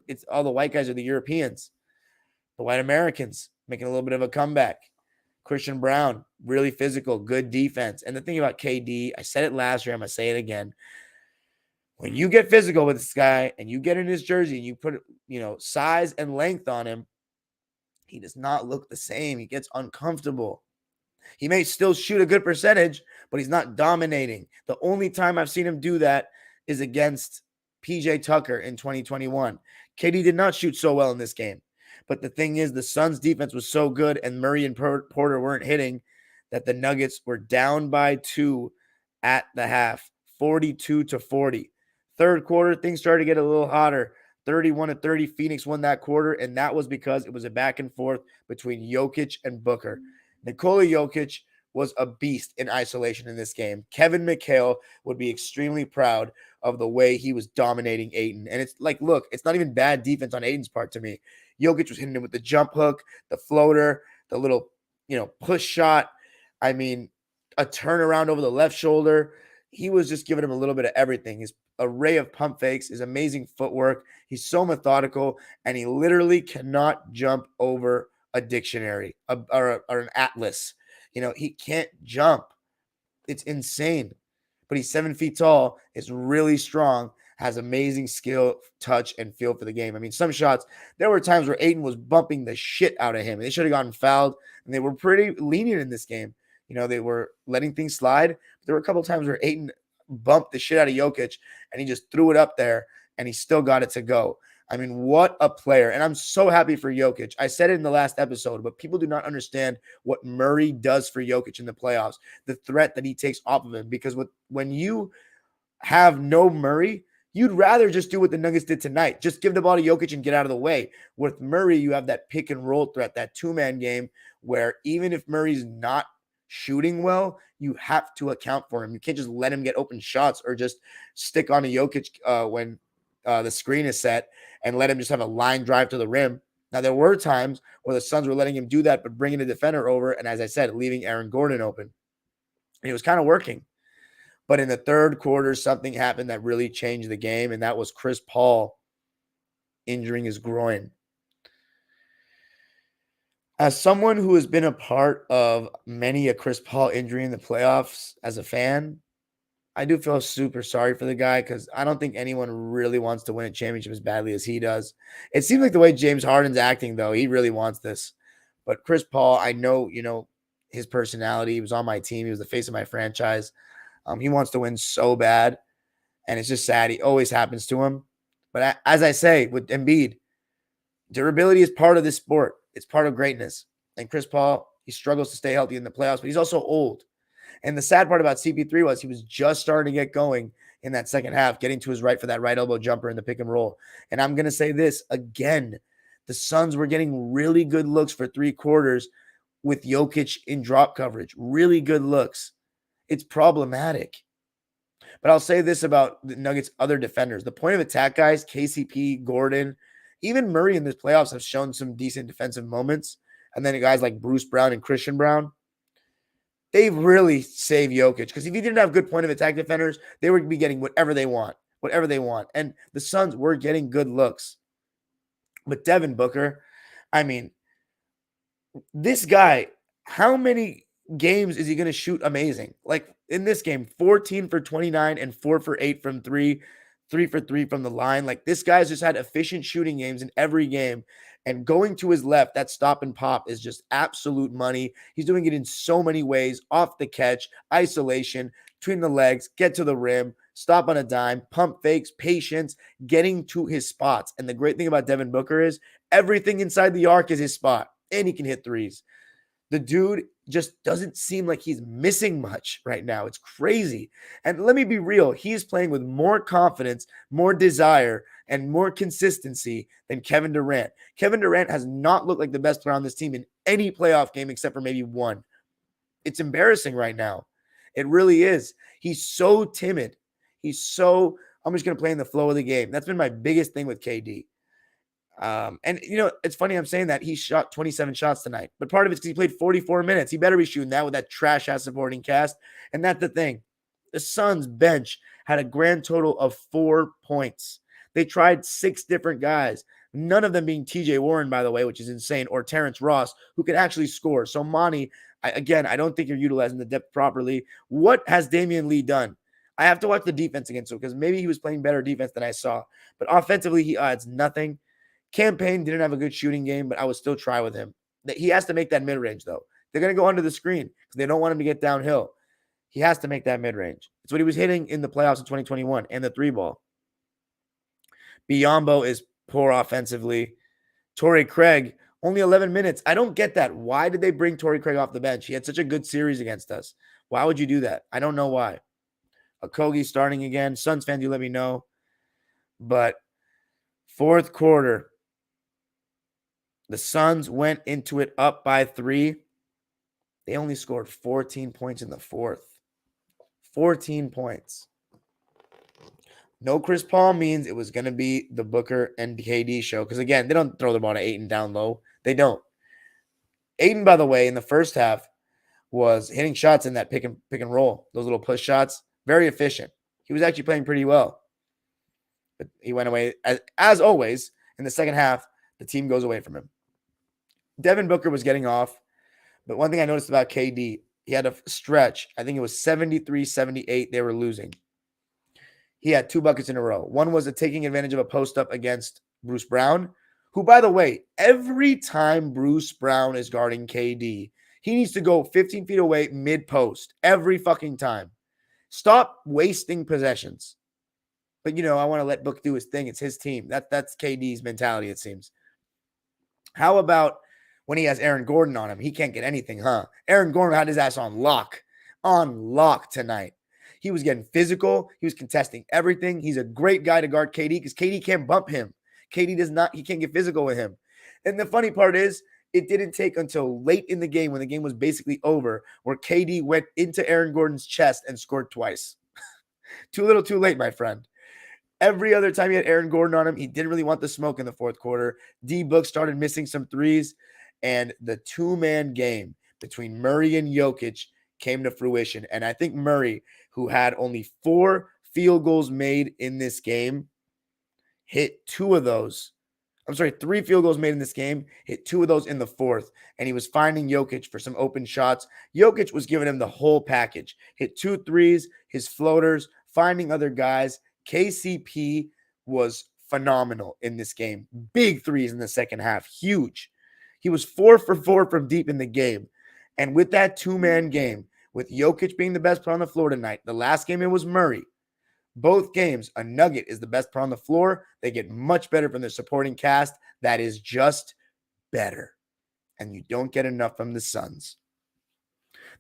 it's all the white guys are the Europeans. The white Americans making a little bit of a comeback. Christian Brown, really physical, good defense. And the thing about KD, I said it last year, I'm going to say it again. When you get physical with this guy and you get in his jersey and you put, size and length on him, he does not look the same. He gets uncomfortable. He may still shoot a good percentage, but he's not dominating. The only time I've seen him do that is against PJ Tucker in 2021. KD did not shoot so well in this game. But the thing is, the Suns' defense was so good and Murray and Porter weren't hitting that the Nuggets were down by 2 at the half, 42-40. Third quarter, things started to get a little hotter. 31-30, Phoenix won that quarter, and that was because it was a back and forth between Jokic and Booker. Nikola Jokic was a beast in isolation in this game. Kevin McHale would be extremely proud of the way he was dominating Ayton. And it's like, look, it's not even bad defense on Ayton's part to me. Jokic was hitting him with the jump hook, the floater, the little, push shot. I mean, a turnaround over the left shoulder. He was just giving him a little bit of everything. His array of pump fakes, his amazing footwork. He's so methodical, and he literally cannot jump over a dictionary or an atlas. He can't jump. It's insane. But he's 7 feet tall, is really strong, has amazing skill, touch, and feel for the game. I mean, some shots, there were times where Ayton was bumping the shit out of him. They should have gotten fouled, and they were pretty lenient in this game. They were letting things slide. There were a couple of times where Ayton bumped the shit out of Jokic, and he just threw it up there, and he still got it to go. I mean, what a player. And I'm so happy for Jokic. I said it in the last episode, but people do not understand what Murray does for Jokic in the playoffs, the threat that he takes off of him. Because when you have no Murray, you'd rather just do what the Nuggets did tonight. Just give the ball to Jokic and get out of the way. With Murray, you have that pick and roll threat, that two-man game where even if Murray's not shooting well, you have to account for him. You can't just let him get open shots or just stick on a Jokic when the screen is set and let him just have a line drive to the rim. Now, there were times where the Suns were letting him do that, but bringing a defender over, and as I said, leaving Aaron Gordon open. And it was kind of working. But in the third quarter, something happened that really changed the game, and that was Chris Paul injuring his groin. As someone who has been a part of many a Chris Paul injury in the playoffs as a fan, I do feel super sorry for the guy because I don't think anyone really wants to win a championship as badly as he does. It seems like the way James Harden's acting, though, he really wants this. But Chris Paul, I know, his personality. He was on my team. He was the face of my franchise. He wants to win so bad, and it's just sad. It always happens to him. But as I say, with Embiid, durability is part of this sport. It's part of greatness. And Chris Paul, he struggles to stay healthy in the playoffs, but he's also old. And the sad part about CP3 was he was just starting to get going in that second half, getting to his right for that right elbow jumper in the pick and roll. And I'm going to say this again. The Suns were getting really good looks for 3 quarters with Jokic in drop coverage. Really good looks. It's problematic. But I'll say this about the Nuggets' other defenders. The point of attack guys, KCP, Gordon, even Murray in this playoffs have shown some decent defensive moments. And then guys like Bruce Brown and Christian Brown, they've really saved Jokic. Because if he didn't have good point of attack defenders, they would be getting whatever they want. And the Suns were getting good looks. But Devin Booker, I mean, this guy, how many games is he going to shoot amazing? Like in this game, 14 for 29 and 4 for 8 from 3, 3 for 3 from the line. Like this guy's just had efficient shooting games in every game. And going to his left, that stop and pop is just absolute money. He's doing it in so many ways, off the catch, isolation, between the legs, get to the rim, stop on a dime, pump fakes, patience, getting to his spots. And the great thing about Devin Booker is everything inside the arc is his spot, and he can hit threes. The dude just doesn't seem like he's missing much right now. It's crazy. And let me be real. He's playing with more confidence, more desire, and more consistency than Kevin Durant. Kevin Durant has not looked like the best player on this team in any playoff game except for maybe one. It's embarrassing right now. It really is. He's so timid. I'm just going to play in the flow of the game. That's been my biggest thing with KD. And it's funny I'm saying that. He shot 27 shots tonight, but part of it's because he played 44 minutes. He better be shooting that with that trash ass supporting cast. And that's the thing. The Suns bench had a grand total of 4 points. They tried 6 different guys, none of them being TJ Warren, by the way, which is insane, or Terrence Ross, who could actually score. So Monty, I don't think you're utilizing the depth properly. What has Damian Lee done? I have to watch the defense against him because maybe he was playing better defense than I saw. But offensively, he adds nothing. Campaign didn't have a good shooting game, but I would still try with him. He has to make that mid-range, though. They're going to go under the screen because they don't want him to get downhill. He has to make that mid-range. It's what he was hitting in the playoffs in 2021 and the 3-ball. Biyombo is poor offensively. Torrey Craig, only 11 minutes. I don't get that. Why did they bring Torrey Craig off the bench? He had such a good series against us. Why would you do that? I don't know why. Okogie starting again. Suns fans, you let me know. But fourth quarter, the Suns went into it up by 3. They only scored 14 points in the fourth. 14 points. No Chris Paul means it was going to be the Booker and KD show. Because, again, they don't throw the ball to Ayton down low. They don't. Ayton, by the way, in the first half was hitting shots in that pick and roll. Those little push shots. Very efficient. He was actually playing pretty well. But he went away. As always, in the second half, the team goes away from him. Devin Booker was getting off. But one thing I noticed about KD, he had a stretch. I think it was 73-78 they were losing. He had 2 buckets in a row. One was taking advantage of a post-up against Bruce Brown, who, by the way, every time Bruce Brown is guarding KD, he needs to go 15 feet away mid-post every fucking time. Stop wasting possessions. But, I want to let Book do his thing. It's his team. That's KD's mentality, it seems. How about when he has Aaron Gordon on him? He can't get anything, huh? Aaron Gordon had his ass on lock tonight. He was getting physical. He was contesting everything. He's a great guy to guard KD because KD can't bump him. He can't get physical with him. And the funny part is, it didn't take until late in the game when the game was basically over where KD went into Aaron Gordon's chest and scored twice. Too little, too late, my friend. Every other time he had Aaron Gordon on him, he didn't really want the smoke in the fourth quarter. D-Book started missing some threes, and the 2-man game between Murray and Jokic came to fruition. And I think Murray, who had only 4 field goals made in this game, hit 2 of those. 3 field goals made in this game, hit 2 of those in the fourth. And he was finding Jokic for some open shots. Jokic was giving him the whole package. Hit 2 threes, his floaters, finding other guys. KCP was phenomenal in this game. Big threes in the second half. Huge. He was 4 for 4 from deep in the game. And with that 2-man game, with Jokic being the best player on the floor tonight, the last game it was Murray. Both games, a Nugget is the best player on the floor. They get much better from their supporting cast. That is just better. And you don't get enough from the Suns.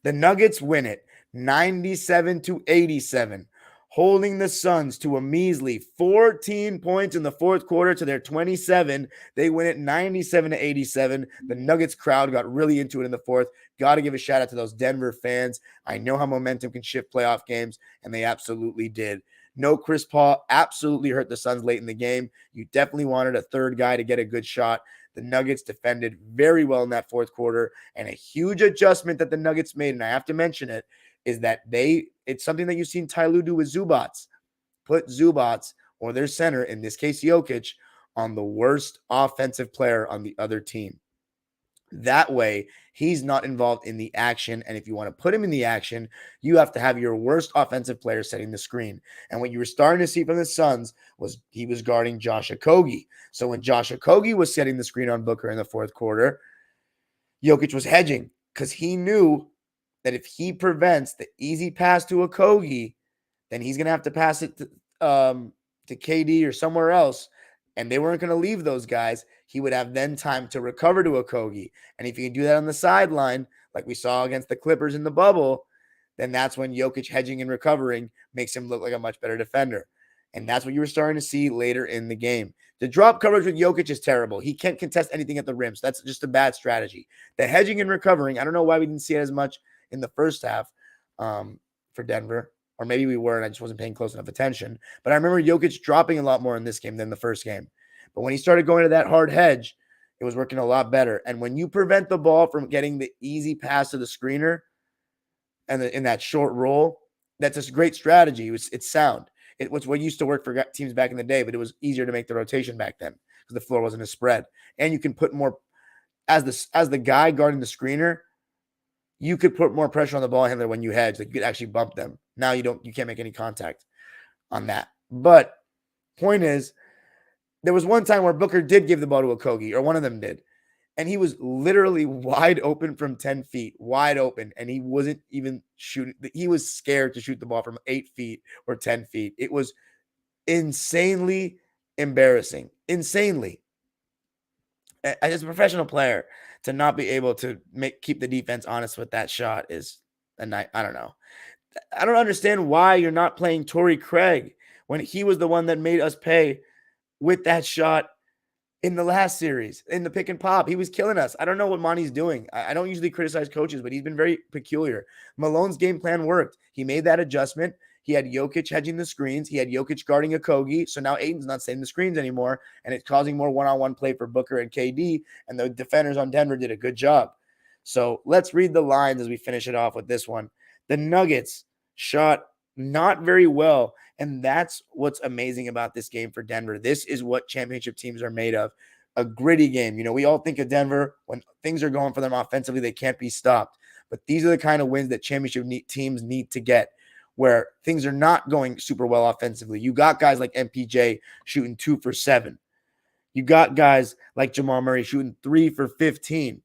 The Nuggets win it 97-87, holding the Suns to a measly 14 points in the fourth quarter to their 27. They win it 97-87. The Nuggets crowd got really into it in the fourth. Got to give a shout out to those Denver fans. I know how momentum can shift playoff games, and they absolutely did. No Chris Paul absolutely hurt the Suns late in the game. You definitely wanted a third guy to get a good shot. The Nuggets defended very well in that fourth quarter, and a huge adjustment that the Nuggets made, and I have to mention it, is that it's something that you've seen Ty Lue do with Zubats. Put Zubats, or their center, in this case Jokic, on the worst offensive player on the other team. That way, he's not involved in the action. And if you want to put him in the action, you have to have your worst offensive player setting the screen. And what you were starting to see from the Suns was he was guarding Josh Okogie. So when Josh Okogie was setting the screen on Booker in the fourth quarter, Jokic was hedging because he knew that if he prevents the easy pass to Okogie, then he's going to have to pass it to KD or somewhere else. And they weren't going to leave those guys. He would have then time to recover to Okogie. And if you can do that on the sideline, like we saw against the Clippers in the bubble, then that's when Jokic hedging and recovering makes him look like a much better defender. And that's what you were starting to see later in the game. The drop coverage with Jokic is terrible. He can't contest anything at the rim. So that's just a bad strategy. The hedging and recovering, I don't know why we didn't see it as much in the first half for Denver. Or maybe we were and I just wasn't paying close enough attention. But I remember Jokic dropping a lot more in this game than the first game. But when he started going to that hard hedge, it was working a lot better. And when you prevent the ball from getting the easy pass to the screener and in that short roll, that's a great strategy. It's sound. It was what used to work for teams back in the day, but it was easier to make the rotation back then because the floor wasn't as spread. And you can put more as the guy guarding the screener, you could put more pressure on the ball handler when you hedge. Like you could actually bump them. Now you can't make any contact on that. But point is, there was one time where Booker did give the ball to Okogie, or one of them did. And he was literally wide open from 10 feet, wide open. And he wasn't even shooting. He was scared to shoot the ball from 8 feet or 10 feet. It was insanely embarrassing. Insanely. As a professional player, to not be able to keep the defense honest with that shot is a night. I don't know. I don't understand why you're not playing Torrey Craig when he was the one that made us pay with that shot in the last series, in the pick and pop. He was killing us. I don't know what Monty's doing. I don't usually criticize coaches, but he's been very peculiar. Malone's game plan worked. He made that adjustment. He had Jokic hedging the screens. He had Jokic guarding Okogie. So now Ayton's not setting the screens anymore, and it's causing more one-on-one play for Booker and KD, and the defenders on Denver did a good job. So let's read the lines as we finish it off with this one. The Nuggets shot not very well, and that's what's amazing about this game for Denver. This is what championship teams are made of, a gritty game. You know, we all think of Denver when things are going for them offensively, they can't be stopped. But these are the kind of wins that championship teams need to get, where things are not going super well offensively. You got guys like MPJ shooting 2 for 7. You got guys like Jamal Murray shooting 3 for 15.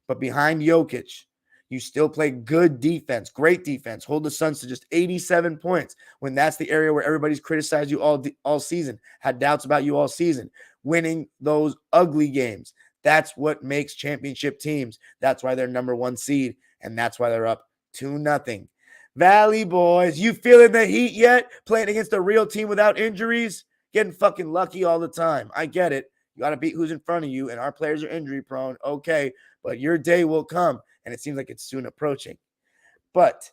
But behind Jokic, you still play good defense, great defense. Hold the Suns to just 87 points when that's the area where everybody's criticized you all season, had doubts about you all season. Winning those ugly games. That's what makes championship teams. That's why they're number 1 seed, and that's why they're up 2-0. Valley boys, you feeling the heat yet? Playing against a real team without injuries? Getting fucking lucky all the time. I get it. You got to beat who's in front of you, and our players are injury prone. Okay, but your day will come. And it seems like it's soon approaching. But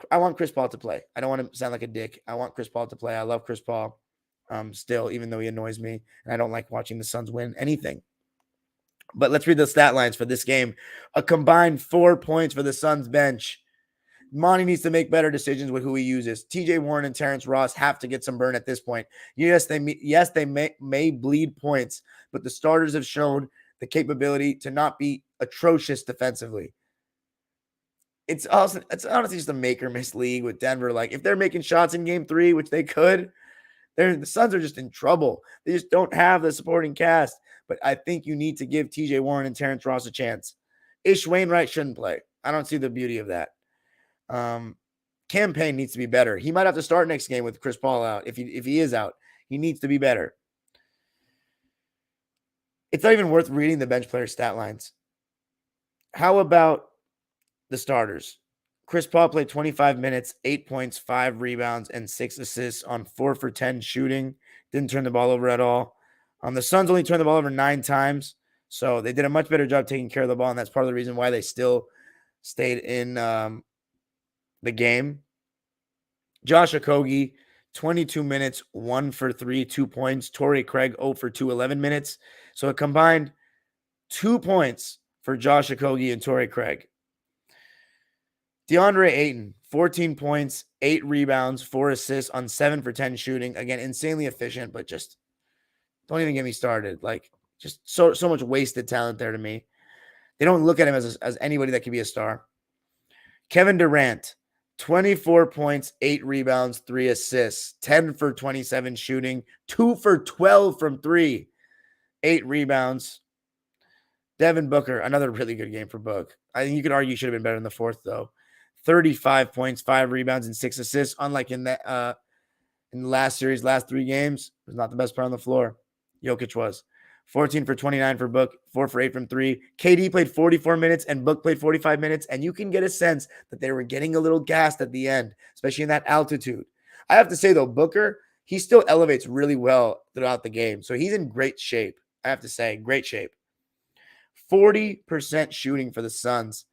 I want Chris Paul to play. I don't want to sound like a dick. I want Chris Paul to play. I love Chris Paul still, even though he annoys me. And I don't like watching the Suns win anything. But let's read the stat lines for this game. A combined 4 points for the Suns bench. Monty needs to make better decisions with who he uses. TJ Warren and Terrence Ross have to get some burn at this point. Yes, they may bleed points, but the starters have shown the capability to not be atrocious defensively. It's honestly just a make or miss league with Denver. Like if they're making shots in game 3, which they could, the Suns are just in trouble. They just don't have the supporting cast. But I think you need to give TJ Warren and Terrence Ross a chance. Ish Wainwright shouldn't play. I don't see the beauty of that. Campaign needs to be better. He might have to start next game with Chris Paul out. If he is out, he needs to be better. It's not even worth reading the bench player stat lines. How about the starters? Chris Paul played 25 minutes, 8 points, 5 rebounds, and 6 assists on 4 for 10 shooting. Didn't turn the ball over at all. The Suns only turned the ball over 9 times, so they did a much better job taking care of the ball, and that's part of the reason why they still stayed in the game. Josh Okogie, 22 minutes, 1 for 3, 2 points. Torrey Craig, 0 for 2, 11 minutes. So a combined 2 points for Josh Okogie and Torrey Craig. DeAndre Ayton, 14 points, 8 rebounds, 4 assists on 7 for 10 shooting. Again, insanely efficient, but just don't even get me started. Like, just so much wasted talent there to me. They don't look at him as anybody that could be a star. Kevin Durant, 24 points, 8 rebounds, 3 assists, 10 for 27 shooting, 2 for 12 from 3, 8 rebounds. Devin Booker, another really good game for Book. I think you could argue he should have been better in the fourth, though. 35 points, 5 rebounds, and 6 assists. Unlike in the last series, last 3 games, was not the best player on the floor. Jokic was. 14 for 29 for Book, 4 for 8 from 3. KD played 44 minutes and Book played 45 minutes, and you can get a sense that they were getting a little gassed at the end, especially in that altitude. I have to say, though, Booker, he still elevates really well throughout the game, so he's in great shape. I have to say, great shape. 40% shooting for the Suns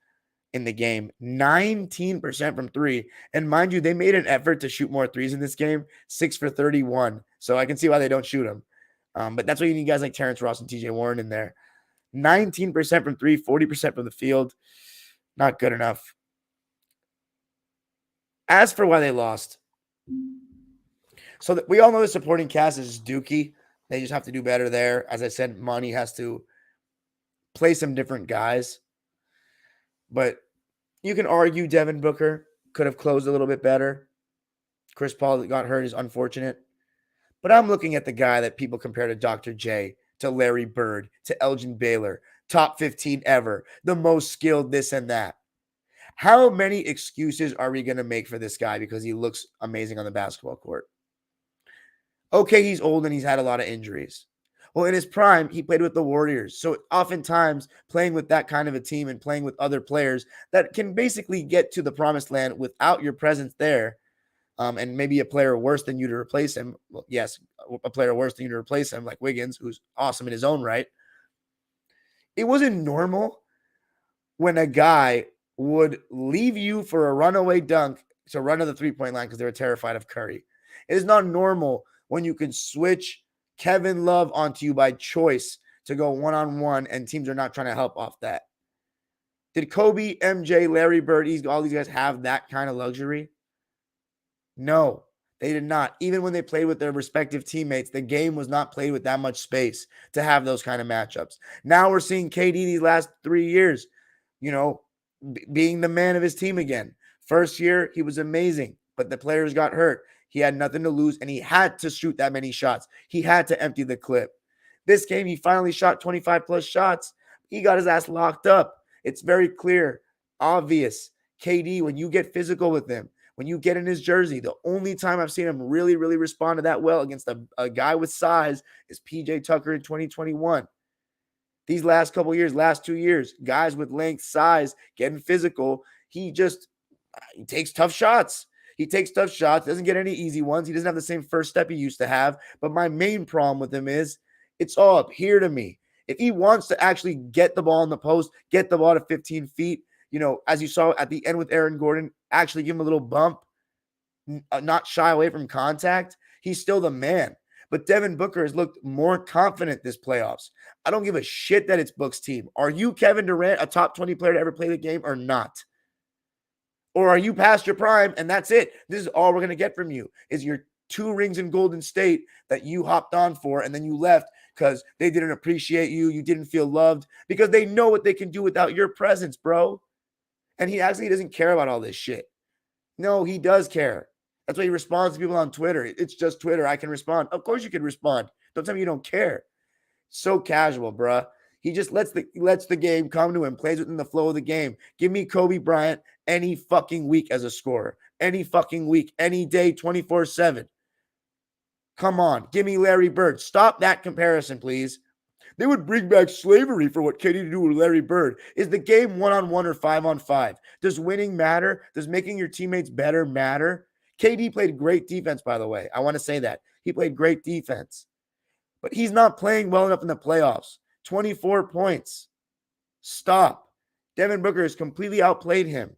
in the game, 19% from 3. And mind you, they made an effort to shoot more threes in this game, 6 for 31. So I can see why they don't shoot them. But that's why you need guys like Terrence Ross and TJ Warren in there. 19% from 3, 40% from the field. Not good enough. As for why they lost, so we all know the supporting cast is Dookie. They just have to do better there. As I said, Monty has to play some different guys. But you can argue Devin Booker could have closed a little bit better. Chris Paul that got hurt is unfortunate. But I'm looking at the guy that people compare to Dr. J, to Larry Bird, to Elgin Baylor, top 15 ever, the most skilled, this and that. How many excuses are we going to make for this guy because he looks amazing on the basketball court? Okay, he's old and he's had a lot of injuries. Well, in his prime, he played with the Warriors. So oftentimes playing with that kind of a team and playing with other players that can basically get to the promised land without your presence there, and maybe a player worse than you to replace him. Well, yes, a player worse than you to replace him, like Wiggins, who's awesome in his own right. It wasn't normal when a guy would leave you for a runaway dunk to run to the three-point line because they were terrified of Curry. It is not normal when you can switch Kevin Love onto you by choice to go one-on-one and teams are not trying to help off that. Did Kobe, MJ, Larry Bird, all these guys have that kind of luxury? No, they did not. Even when they played with their respective teammates, the game was not played with that much space to have those kind of matchups. Now we're seeing KD these last 3 years, being the man of his team again. First year, he was amazing, but the players got hurt. He had nothing to lose, and he had to shoot that many shots. He had to empty the clip. This game, he finally shot 25-plus shots. He got his ass locked up. It's very clear, obvious. KD, when you get physical with him, when you get in his jersey, the only time I've seen him really, really respond to that well against a guy with size is PJ Tucker in 2021. These last couple years, last 2 years, guys with length, size, getting physical, he takes tough shots. He takes tough shots, doesn't get any easy ones. He doesn't have the same first step he used to have. But my main problem with him is it's all up here to me. If he wants to actually get the ball in the post, get the ball to 15 feet, as you saw at the end with Aaron Gordon, actually give him a little bump, not shy away from contact, he's still the man. But Devin Booker has looked more confident this playoffs. I don't give a shit that it's Book's team. Are you Kevin Durant, a top 20 player to ever play the game or not? Or are you past your prime and that's it? This is all we're going to get from you is your 2 rings in Golden State that you hopped on for and then you left because they didn't appreciate you. You didn't feel loved because they know what they can do without your presence, bro. And he actually doesn't care about all this shit. No, he does care. That's why he responds to people on Twitter. It's just Twitter. I can respond. Of course you can respond. Don't tell me you don't care. So casual, bruh. He just lets the game come to him, plays within the flow of the game. Give me Kobe Bryant any fucking week as a scorer. Any fucking week, any day, 24/7. Come on. Give me Larry Bird. Stop that comparison, please. They would bring back slavery for what KD to do with Larry Bird. Is the game 1-on-1 or 5-on-5? Does winning matter? Does making your teammates better matter? KD played great defense, by the way. I want to say that. He played great defense. But he's not playing well enough in the playoffs. 24 points. Stop. Devin Booker has completely outplayed him.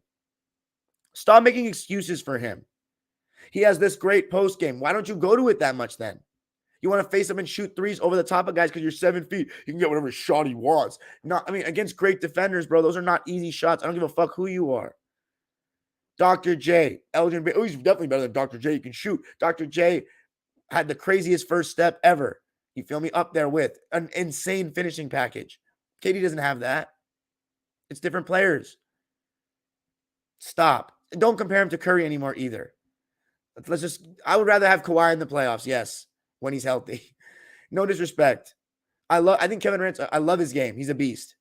Stop making excuses for him. He has this great post game. Why don't you go to it that much then? You want to face him and shoot threes over the top of guys because you're 7 feet. You can get whatever shot he wants. Against great defenders, bro, those are not easy shots. I don't give a fuck who you are. Dr. J, Elgin Baylor. Oh, he's definitely better than Dr. J. You can shoot. Dr. J had the craziest first step ever. You feel me? Up there with an insane finishing package. KD doesn't have that. It's different players. Stop. And don't compare him to Curry anymore either. I would rather have Kawhi in the playoffs, yes, when he's healthy. No disrespect. I think Kevin Durant, I love his game. He's a beast.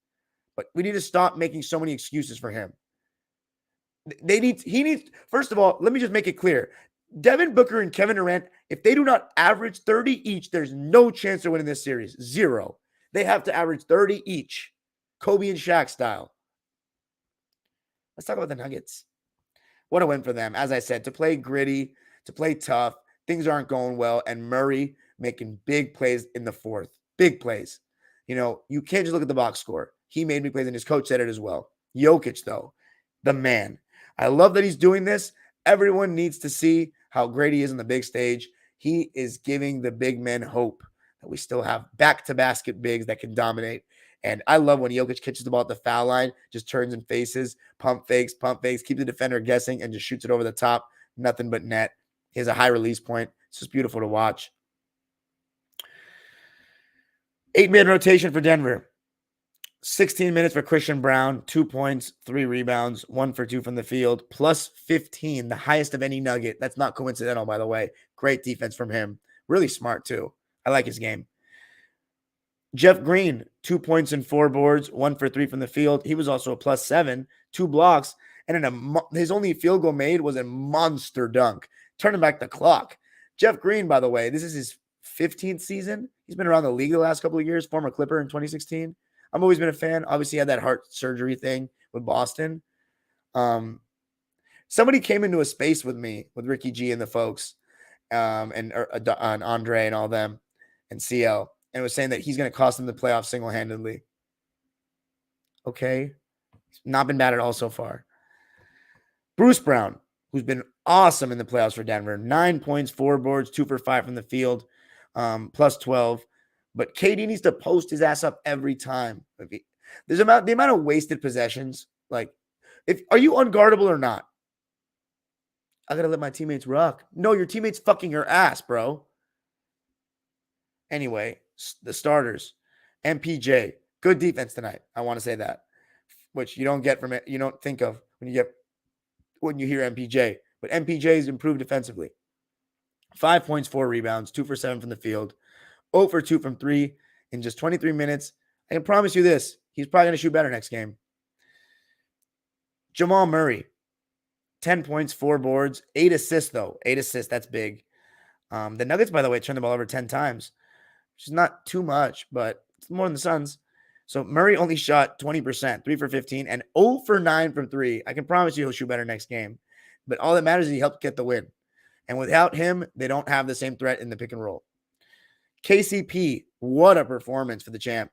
But we need to stop making so many excuses for him. First of all, let me just make it clear. Devin Booker and Kevin Durant, if they do not average 30 each, there's no chance they're winning this series. 0. They have to average 30 each. Kobe and Shaq style. Let's talk about the Nuggets. What a win for them. As I said, to play gritty, to play tough. Things aren't going well. And Murray making big plays in the fourth. Big plays. You can't just look at the box score. He made big plays, and his coach said it as well. Jokic, though, the man. I love that he's doing this. Everyone needs to see how great he is on the big stage. He is giving the big men hope that we still have back-to-basket bigs that can dominate. And I love when Jokic catches the ball at the foul line, just turns and faces, pump fakes, keep the defender guessing, and just shoots it over the top. Nothing but net. He has a high release point. It's just beautiful to watch. 8-man rotation for Denver. 16 minutes for Christian Brown, 2 points, 3 rebounds, 1 for 2 from the field, plus 15, the highest of any Nugget. That's not coincidental, by the way. Great defense from him. Really smart, too. I like his game. Jeff Green, 2 points and 4 boards, 1 for 3 from the field. He was also a plus 7, 2 blocks, and his only field goal made was a monster dunk, turning back the clock. Jeff Green, by the way, this is his 15th season. He's been around the league the last couple of years, former Clipper in 2016. I've always been a fan. Obviously, he had that heart surgery thing with Boston. Somebody came into a space with me, with Ricky G and the folks, and Andre and all them, and CL, and was saying that he's going to cost them the playoffs single-handedly. Okay. Not been bad at all so far. Bruce Brown, who's been awesome in the playoffs for Denver. 9 points, 4 boards, 2 for 5 from the field, plus 12. But KD needs to post his ass up every time. The amount of wasted possessions. Like, are you unguardable or not? I got to let my teammates rock. No, your teammates fucking your ass, bro. Anyway, the starters. MPJ. Good defense tonight. I want to say that. Which you don't get from it. You don't think of when you hear MPJ. But MPJ's improved defensively. 5 points, 4 rebounds, 2 for 7 from the field. 0 for 2 from 3 in just 23 minutes. I can promise you this. He's probably going to shoot better next game. Jamal Murray. 10 points, 4 boards, 8 assists, though. 8 assists, that's big. The Nuggets, by the way, turned the ball over 10 times, which is not too much, but it's more than the Suns. So Murray only shot 20%, 3 for 15, and 0 for 9 from 3. I can promise you he'll shoot better next game. But all that matters is he helped get the win. And without him, they don't have the same threat in the pick and roll. KCP, what a performance for the champ.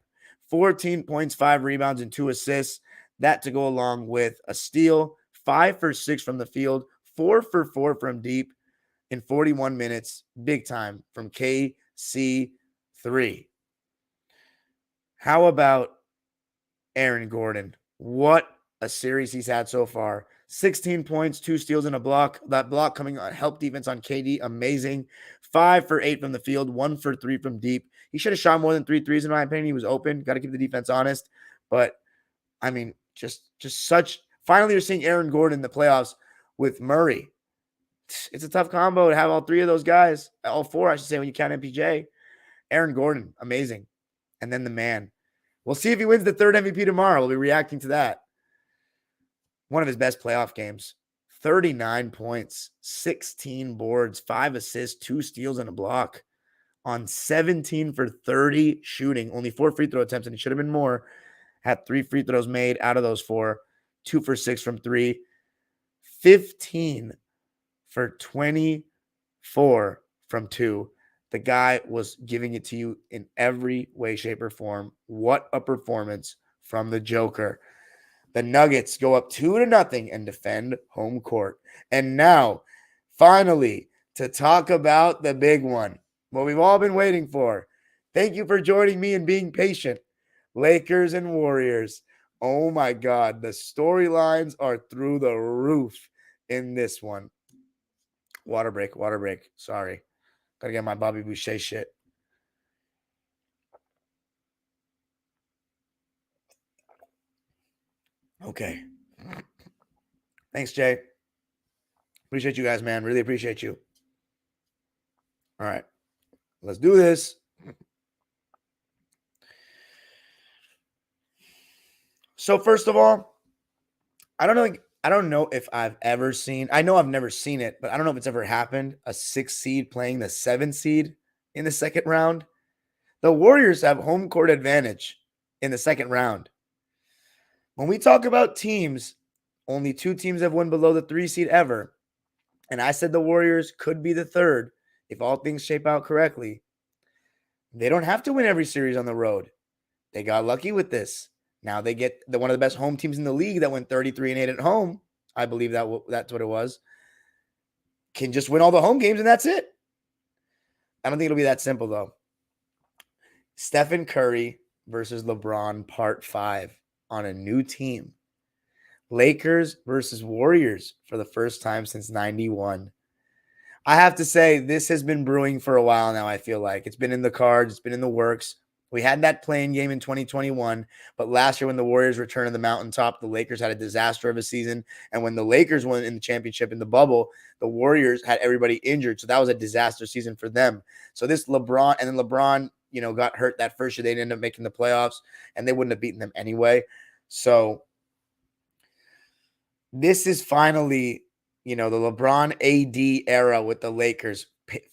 14 points, 5 rebounds, and 2 assists. That to go along with a steal, 5 for 6 from the field, 4 for 4 from deep in 41 minutes. Big time from KC3. How about Aaron Gordon? What a series he's had so far. 16 points, 2 steals, and a block. That block coming on help defense on KD. Amazing. 5 for 8 from the field, 1 for 3 from deep. He should have shot more than 3 threes, in my opinion. He was open. Got to keep the defense honest. But, I mean, just such. Finally, you're seeing Aaron Gordon in the playoffs with Murray. It's a tough combo to have all 3 of those guys. All 4, I should say, when you count MPJ. Aaron Gordon, amazing. And then the man. We'll see if he wins the 3rd MVP tomorrow. We'll be reacting to that. One of his best playoff games. 39 points, 16 boards, 5 assists, 2 steals, and a block on 17 for 30 shooting. Only 4 free throw attempts, and it should have been more. Had 3 free throws made out of those 4. 2 for 6 from 3. 15 for 24 from 2. The guy was giving it to you in every way, shape, or form. What a performance from the Joker. The Nuggets go up 2-0 and defend home court. And now, finally, to talk about the big one, what we've all been waiting for. Thank you for joining me and being patient. Lakers and Warriors. Oh my God, the storylines are through the roof in this one. Water break. Sorry. Gotta get my Bobby Boucher shit. Okay. Thanks, Jay. Appreciate you guys, man. Really appreciate you. All right. Let's do this. So first of all, I don't know if I've ever seen, I know I've never seen it, but I don't know if it's ever happened, a 6 seed playing the 7 seed in the second round. The Warriors have home court advantage in the second round. When we talk about teams, only 2 teams have won below the 3 seed ever. And I said the Warriors could be the third if all things shape out correctly. They don't have to win every series on the road. They got lucky with this. Now they get one of the best home teams in the league that went 33-8 at home. I believe that's what it was. Can just win all the home games and that's it. I don't think it'll be that simple though. Stephen Curry versus LeBron part 5 on a new team. Lakers versus Warriors for the first time since 91. I have to say, this has been brewing for a while now, I feel like. It's been in the cards. It's been in the works. We had that playing game in 2021, but last year when the Warriors returned to the mountaintop, the Lakers had a disaster of a season. And when the Lakers won in the championship in the bubble, the Warriors had everybody injured. So that was a disaster season for them. So this LeBron, and then LeBron, got hurt that first year. They didn't end up making the playoffs, and they wouldn't have beaten them anyway. So this is finally, the LeBron AD era with the Lakers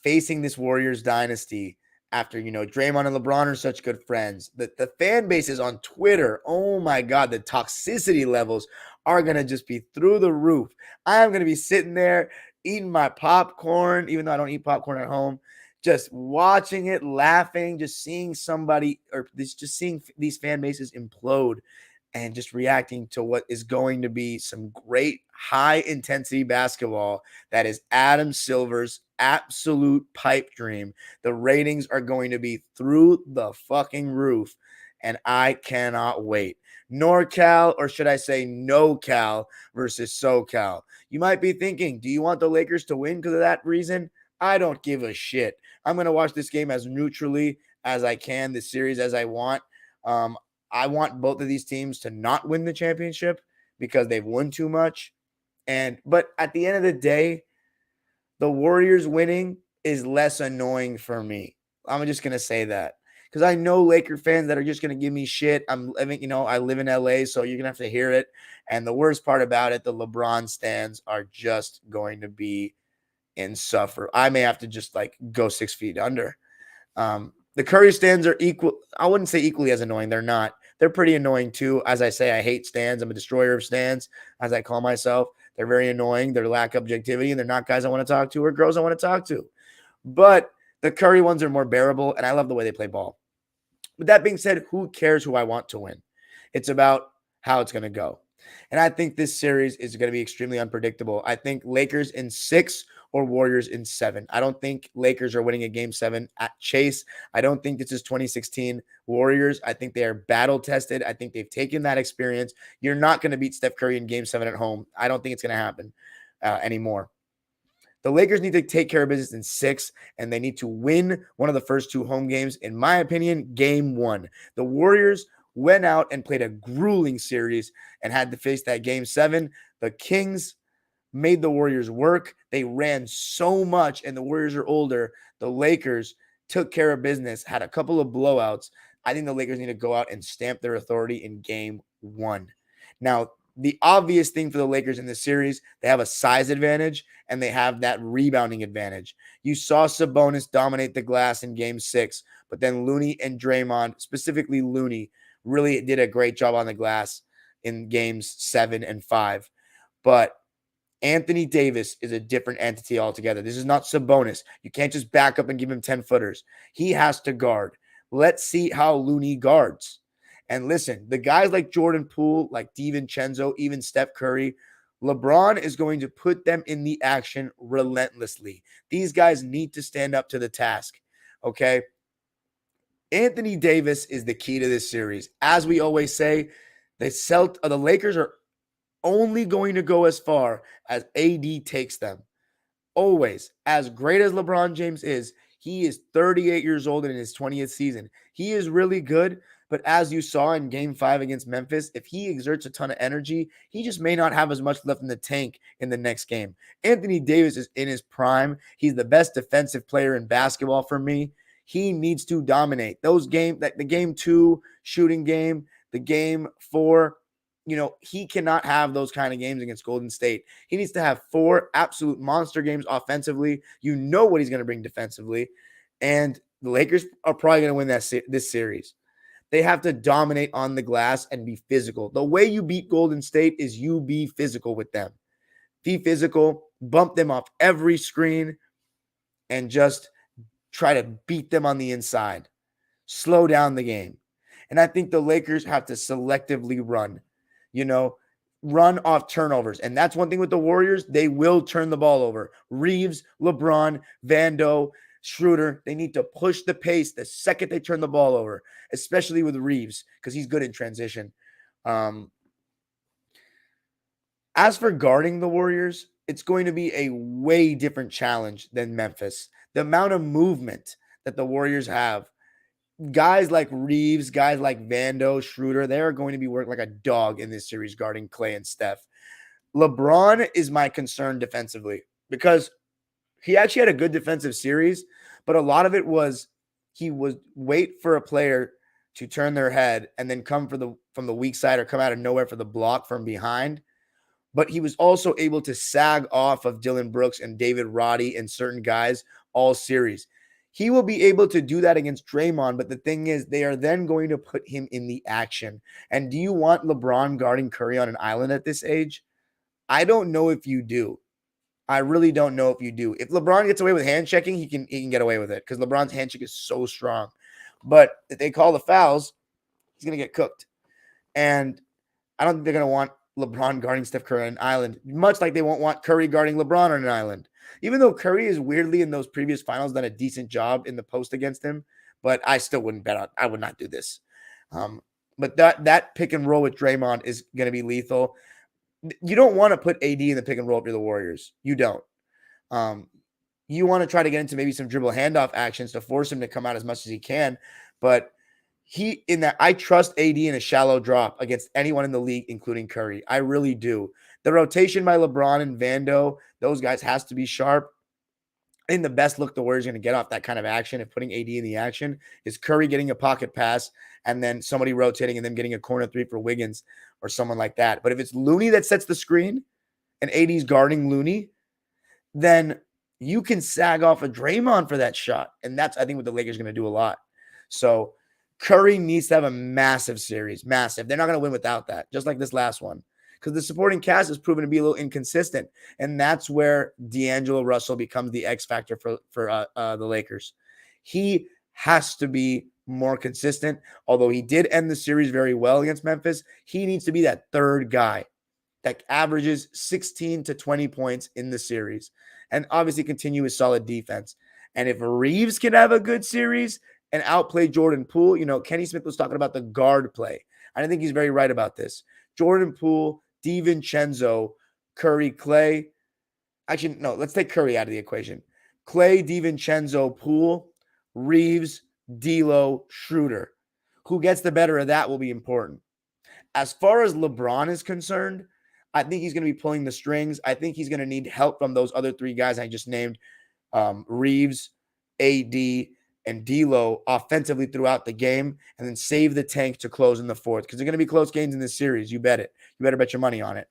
facing this Warriors dynasty after, Draymond and LeBron are such good friends. The fan bases on Twitter, oh my God, the toxicity levels are going to just be through the roof. I am going to be sitting there eating my popcorn, even though I don't eat popcorn at home, just watching it, laughing, just seeing seeing these fan bases implode and just reacting to what is going to be some great high-intensity basketball that is Adam Silver's absolute pipe dream. The ratings are going to be through the fucking roof, and I cannot wait. NorCal, or should I say NoCal versus SoCal. You might be thinking, do you want the Lakers to win because of that reason? I don't give a shit. I'm going to watch this game as neutrally as I can, this series as I want. I want both of these teams to not win the championship because they've won too much. But at the end of the day, the Warriors winning is less annoying for me. I'm just going to say that because I know Laker fans that are just going to give me shit. I live in LA, so you're going to have to hear it. And the worst part about it, the LeBron stands are just going to be insufferable. I may have to just go 6 feet under. The Curry stands are equal. I wouldn't say equally as annoying. They're not. They're pretty annoying too. As I say, I hate stands. I'm a destroyer of stands, as I call myself. They're very annoying. They lack objectivity, and they're not guys I want to talk to or girls I want to talk to. But the Curry ones are more bearable, and I love the way they play ball. With that being said, who cares who I want to win? It's about how it's going to go. And I think this series is going to be extremely unpredictable. I think Lakers in 6 or Warriors in 7. I don't think Lakers are winning a game 7 at Chase. I don't think this is 2016 Warriors. I think they are battle tested. I think they've taken that experience. You're not going to beat Steph Curry in game 7 at home. I don't think it's going to happen anymore. The Lakers need to take care of business in 6, and they need to win one of the first 2 home games. In my opinion, game 1. The Warriors went out and played a grueling series and had to face that game 7. The Kings made the Warriors work. They ran so much, and the Warriors are older. The Lakers took care of business, had a couple of blowouts. I think the Lakers need to go out and stamp their authority in game 1. Now, the obvious thing for the Lakers in this series, they have a size advantage, and they have that rebounding advantage. You saw Sabonis dominate the glass in game 6, but then Looney and Draymond, specifically Looney, really did a great job on the glass in games 7 and 5. But Anthony Davis is a different entity altogether. This is not Sabonis. You can't just back up and give him 10-footers. He has to guard. Let's see how Looney guards. And listen, the guys like Jordan Poole, like DiVincenzo, even Steph Curry, LeBron is going to put them in the action relentlessly. These guys need to stand up to the task, okay? Anthony Davis is the key to this series. As we always say, the Lakers are only going to go as far as AD takes them. Always. As great as LeBron James is, he is 38 years old and in his 20th season. He is really good, but as you saw in Game 5 against Memphis, if he exerts a ton of energy, he just may not have as much left in the tank in the next game. Anthony Davis is in his prime. He's the best defensive player in basketball for me. He needs to dominate. The Game 2 shooting game, the Game 4, he cannot have those kind of games against Golden State. He needs to have 4 absolute monster games offensively. You know what he's going to bring defensively. And the Lakers are probably going to win this series. They have to dominate on the glass and be physical. The way you beat Golden State is you be physical with them. Be physical, bump them off every screen, and just try to beat them on the inside. Slow down the game. And I think the Lakers have to selectively run, run off turnovers. And that's one thing with the Warriors. They will turn the ball over. Reeves, LeBron, Vando, Schroeder, they need to push the pace the second they turn the ball over, especially with Reeves because he's good in transition. As for guarding the Warriors, it's going to be a way different challenge than Memphis. The amount of movement that the Warriors have, guys like Reeves, guys like Vando, Schroeder, they're going to be working like a dog in this series guarding Clay and Steph. LeBron is my concern defensively because he actually had a good defensive series, but a lot of it was he would wait for a player to turn their head and then come from the weak side or come out of nowhere for the block from behind. But he was also able to sag off of Dylan Brooks and David Roddy and certain guys all series. He will be able to do that against Draymond, but the thing is, they are then going to put him in the action. And do you want LeBron guarding Curry on an island at this age? I don't know if you do. I really don't know if you do. If LeBron gets away with hand checking, he can get away with it because LeBron's hand check is so strong. But if they call the fouls, he's going to get cooked. And I don't think they're going to want LeBron guarding Steph Curry on an island, much like they won't want Curry guarding LeBron on an island. Even though Curry is weirdly in those previous finals done a decent job in the post against him, but I still wouldn't bet on. I would not do this. But that pick and roll with Draymond is going to be lethal. You don't want to put AD in the pick and roll if you're the Warriors. You don't. You want to try to get into maybe some dribble handoff actions to force him to come out as much as he can, but I trust AD in a shallow drop against anyone in the league, including Curry. I really do. The rotation by LeBron and Vando, those guys has to be sharp. I think the best look the Warriors are going to get off that kind of action, if putting AD in the action, is Curry getting a pocket pass and then somebody rotating and then getting a corner three for Wiggins or someone like that. But if it's Looney that sets the screen and AD's guarding Looney, then you can sag off a Draymond for that shot. And that's, I think, what the Lakers are going to do a lot. So Curry needs to have a massive series. Massive. They're not going to win without that, just like this last one. Because the supporting cast has proven to be a little inconsistent. And that's where D'Angelo Russell becomes the X factor for the Lakers. He has to be more consistent. Although he did end the series very well against Memphis, he needs to be that third guy that averages 16 to 20 points in the series. And obviously continue his solid defense. And if Reeves can have a good series and outplay Jordan Poole, Kenny Smith was talking about the guard play. I think he's very right about this. Jordan Poole, DiVincenzo, Curry, Clay. Actually, no, let's take Curry out of the equation. Clay, DiVincenzo, Poole, Reeves, D'Lo, Schroeder. Who gets the better of that will be important. As far as LeBron is concerned, I think he's going to be pulling the strings. I think he's going to need help from those other three guys I just named, Reeves, AD, and D'Lo offensively throughout the game, and then save the tank to close in the fourth because they're going to be close games in this series. You bet it. You better bet your money on it.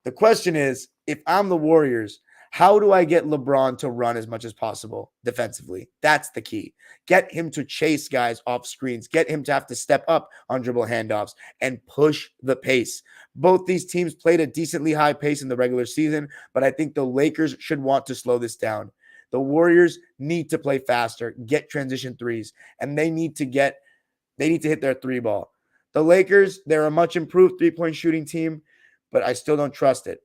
The question is, if I'm the Warriors, how do I get LeBron to run as much as possible defensively? That's the key. Get him to chase guys off screens. Get him to have to step up on dribble handoffs and push the pace. Both these teams played a decently high pace in the regular season, but I think the Lakers should want to slow this down. The Warriors need to play faster, get transition threes, and they need to hit their three ball. The Lakers, they're a much improved three-point shooting team, but I still don't trust it.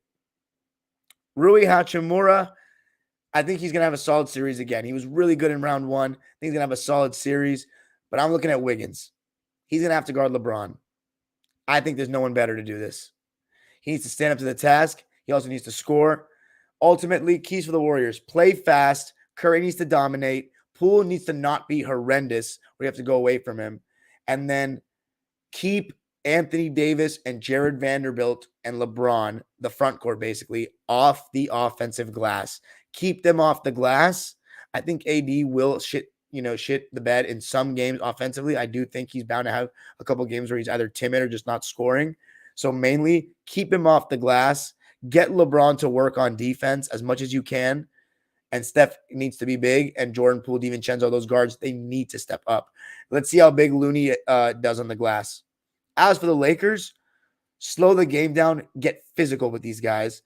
Rui Hachimura, I think he's going to have a solid series again. He was really good in round one. I think he's going to have a solid series, but I'm looking at Wiggins. He's going to have to guard LeBron. I think there's no one better to do this. He needs to stand up to the task. He also needs to score. Ultimately, keys for the Warriors: play fast. Curry needs to dominate. Poole needs to not be horrendous. We have to go away from him. And then keep Anthony Davis and Jared Vanderbilt and LeBron, the front court basically, off the offensive glass. Keep them off the glass. I think AD will shit the bed in some games offensively. I do think he's bound to have a couple games where he's either timid or just not scoring. So mainly keep him off the glass. Get LeBron to work on defense as much as you can. And Steph needs to be big, and Jordan Poole, DiVincenzo, those guards, they need to step up. Let's see how big Looney does on the glass. As for the Lakers, slow the game down, get physical with these guys.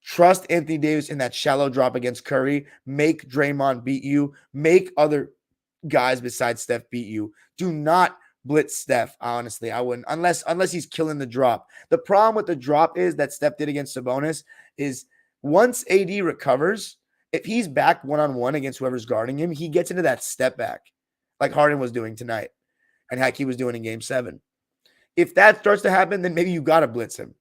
Trust Anthony Davis in that shallow drop against Curry. Make Draymond beat you. Make other guys besides Steph beat you. Do not blitz Steph, honestly. I wouldn't, unless he's killing the drop. The problem with the drop is that Steph did against Sabonis is once AD recovers, if he's back one-on-one against whoever's guarding him, he gets into that step back like Harden was doing tonight and like he was doing in Game 7. If that starts to happen, then maybe you got to blitz him.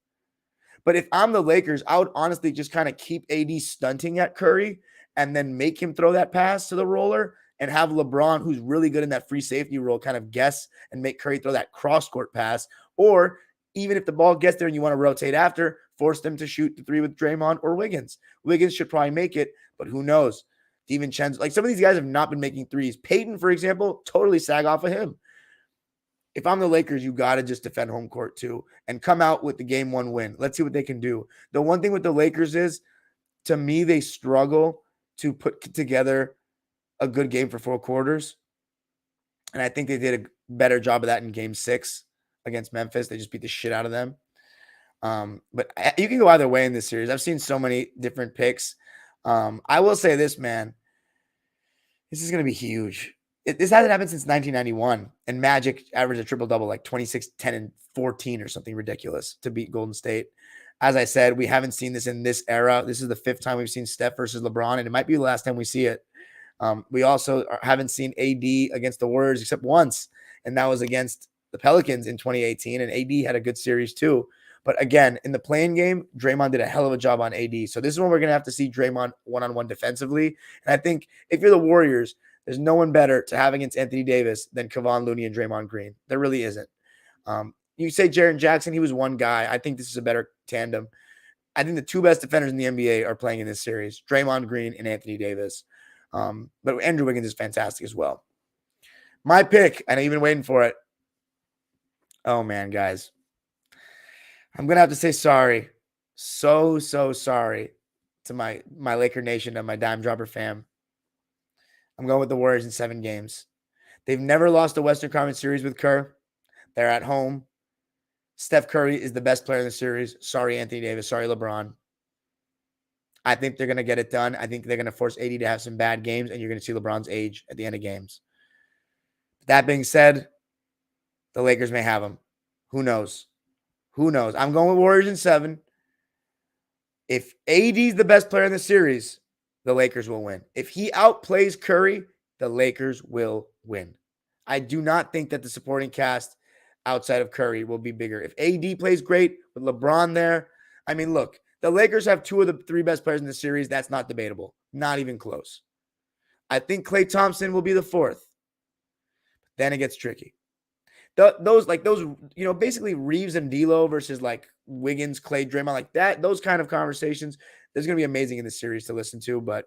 But if I'm the Lakers, I would honestly just kind of keep AD stunting at Curry and then make him throw that pass to the roller and have LeBron, who's really good in that free safety role, kind of guess and make Curry throw that cross-court pass. Or even if the ball gets there and you want to rotate after, force them to shoot the three with Draymond or Wiggins. Wiggins should probably make it, but who knows? DiVincenzo, like some of these guys have not been making threes. Peyton, for example, totally sag off of him. If I'm the Lakers, you got to just defend home court too and come out with the game 1 win. Let's see what they can do. The one thing with the Lakers is, to me, they struggle to put together a good game for 4 quarters. And I think they did a better job of that in Game 6 against Memphis. They just beat the shit out of them. But you can go either way in this series. I've seen so many different picks. I will say this, man. This is going to be huge. This hasn't happened since 1991. And Magic averaged a triple-double like 26, 10, and 14 or something ridiculous to beat Golden State. As I said, we haven't seen this in this era. This is the 5th time we've seen Steph versus LeBron, and it might be the last time we see it. We also haven't seen AD against the Warriors except once, and that was against the Pelicans in 2018, and AD had a good series too. But again, in the playing game, Draymond did a hell of a job on AD. So this is when we're going to have to see Draymond one-on-one defensively. And I think if you're the Warriors, there's no one better to have against Anthony Davis than Kevon Looney and Draymond Green. There really isn't. You say Jaren Jackson, he was one guy. I think this is a better tandem. I think the 2 best defenders in the NBA are playing in this series, Draymond Green and Anthony Davis. But Andrew Wiggins is fantastic as well. My pick, and I've been waiting for it. Oh, man, guys. I'm going to have to say sorry. So sorry to my Laker Nation and my Dime Dropper fam. I'm going with the Warriors in 7 games. They've never lost a Western Conference series with Kerr. They're at home. Steph Curry is the best player in the series. Sorry, Anthony Davis. Sorry, LeBron. I think they're going to get it done. I think they're going to force AD to have some bad games, and you're going to see LeBron's age at the end of games. That being said, the Lakers may have him. Who knows? Who knows? I'm going with Warriors in 7. If AD's the best player in the series, the Lakers will win. If he outplays Curry, the Lakers will win. I do not think that the supporting cast outside of Curry will be bigger. If AD plays great with LeBron there, I mean, look, the Lakers have 2 of the 3 best players in the series. That's not debatable. Not even close. I think Klay Thompson will be the 4th. Then it gets tricky. Those, basically Reeves and D'Lo versus like Wiggins, Klay, Draymond, like that, those kind of conversations, there's going to be amazing in this series to listen to. But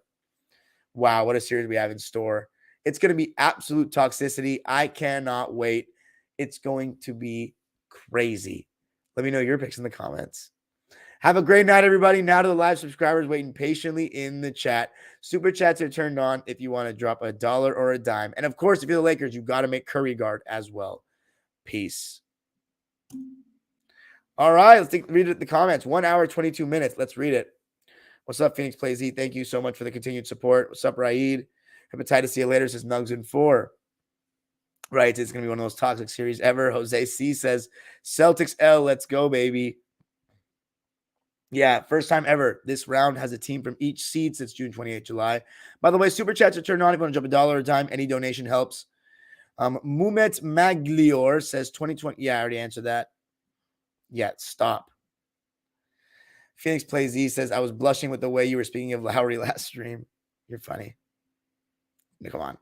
wow, what a series we have in store. It's going to be absolute toxicity. I cannot wait. It's going to be crazy. Let me know your picks in the comments. Have a great night, everybody. Now to the live subscribers waiting patiently in the chat. Super chats are turned on if you want to drop $1 or a dime. And of course, if you're the Lakers, you got to make Curry guard as well. Peace. All right, let's read it in the comments. 1 hour, 22 minutes. Let's read it. What's up, Phoenix Plays Eat? Thank you so much for the continued support. What's up, Raid? Hepatitis, see you later, says Nugs in 4. Right, it's going to be one of those toxic series ever. Jose C says, Celtics L, let's go, baby. Yeah, first time ever. This round has a team from each seed since June 28th, July. By the way, super chats are turned on. If you want to drop $1 or a dime, any donation helps. Mumet Maglior says 2020. Yeah, I already answered that. Yeah, stop. Phoenix Plays Z says, I was blushing with the way you were speaking of Lowry last stream. You're funny. Come on.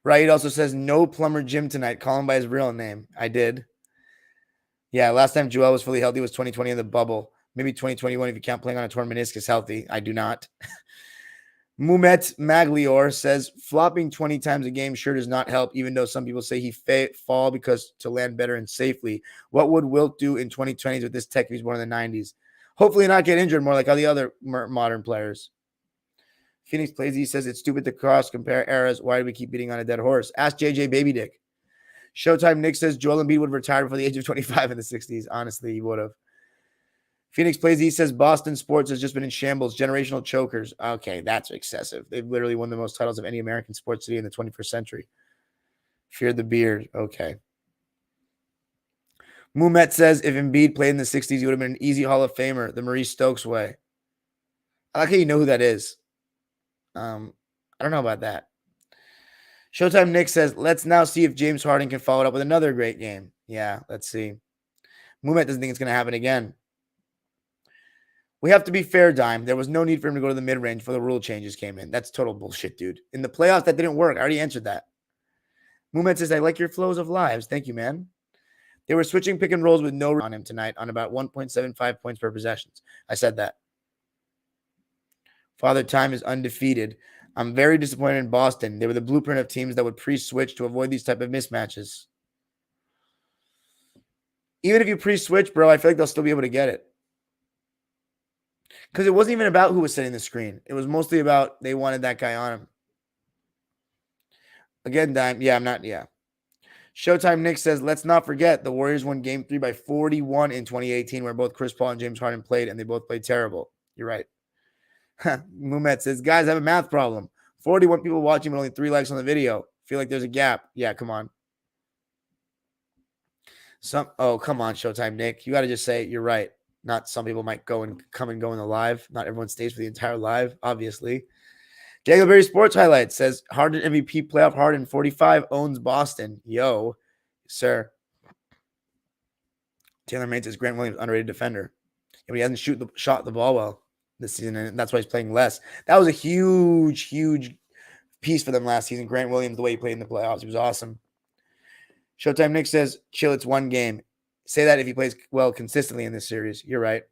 Right, also says, no Plumber Jim tonight. Call him by his real name. I did. Yeah, last time Joel was fully healthy was 2020 in the bubble. Maybe 2021 if you count playing on a torn meniscus healthy. I do not. Mumet Maglior says, flopping 20 times a game sure does not help, even though some people say he fall because to land better and safely. What would Wilt do in 2020s with this tech if he's born in the 90s? Hopefully not get injured more like all the other modern players. Phoenix Plays, he says it's stupid to compare eras. Why do we keep beating on a dead horse? Ask JJ Baby Dick. Showtime Nick says Joel Embiid would retire before the age of 25 in the 60s. Honestly, he would have. Phoenix Plays, he says Boston sports has just been in shambles. Generational chokers. Okay, that's excessive. They've literally won the most titles of any American sports city in the 21st century. Fear the beard. Okay. Mumet says if Embiid played in the 60s, he would have been an easy Hall of Famer, the Maurice Stokes way. I like how you know who that is. I don't know about that. Showtime Nick says, let's now see if James Harden can follow it up with another great game. Yeah, let's see. Mumet doesn't think it's going to happen again. We have to be fair, Dime. There was no need for him to go to the mid-range before the rule changes came in. That's total bullshit, dude. In the playoffs, that didn't work. I already answered that. Mumet says, I like your flows of lives. Thank you, man. They were switching pick and rolls with no on him tonight on about 1.75 points per possessions. I said that. Father Time is undefeated. I'm very disappointed in Boston. They were the blueprint of teams that would pre-switch to avoid these type of mismatches. Even if you pre-switch, bro, I feel like they'll still be able to get it. Because it wasn't even about who was setting the screen. It was mostly about they wanted that guy on him. Again, Dime. Yeah, I'm not. Yeah. Showtime Nick says, let's not forget the Warriors won game 3 by 41 in 2018, where both Chris Paul and James Harden played, and they both played terrible. You're right. Mumet says, guys, I have a math problem. 41 people watching, but only 3 likes on the video. Feel like there's a gap. Yeah, come on. Come on, Showtime Nick. You got to just say you're right. Not some people might go and come and go in the live. Not everyone stays for the entire live, obviously. Dangleberry Sports Highlights says Harden MVP playoff Harden 45 owns Boston. Yo, sir. Taylor Made says Grant Williams underrated defender. Yeah, but he hasn't shot the ball well this season, and that's why he's playing less. That was a huge piece for them last season. Grant Williams, the way he played in the playoffs, he was awesome. Showtime Nick says, chill, it's one game. Say that if he plays well consistently in this series. You're right.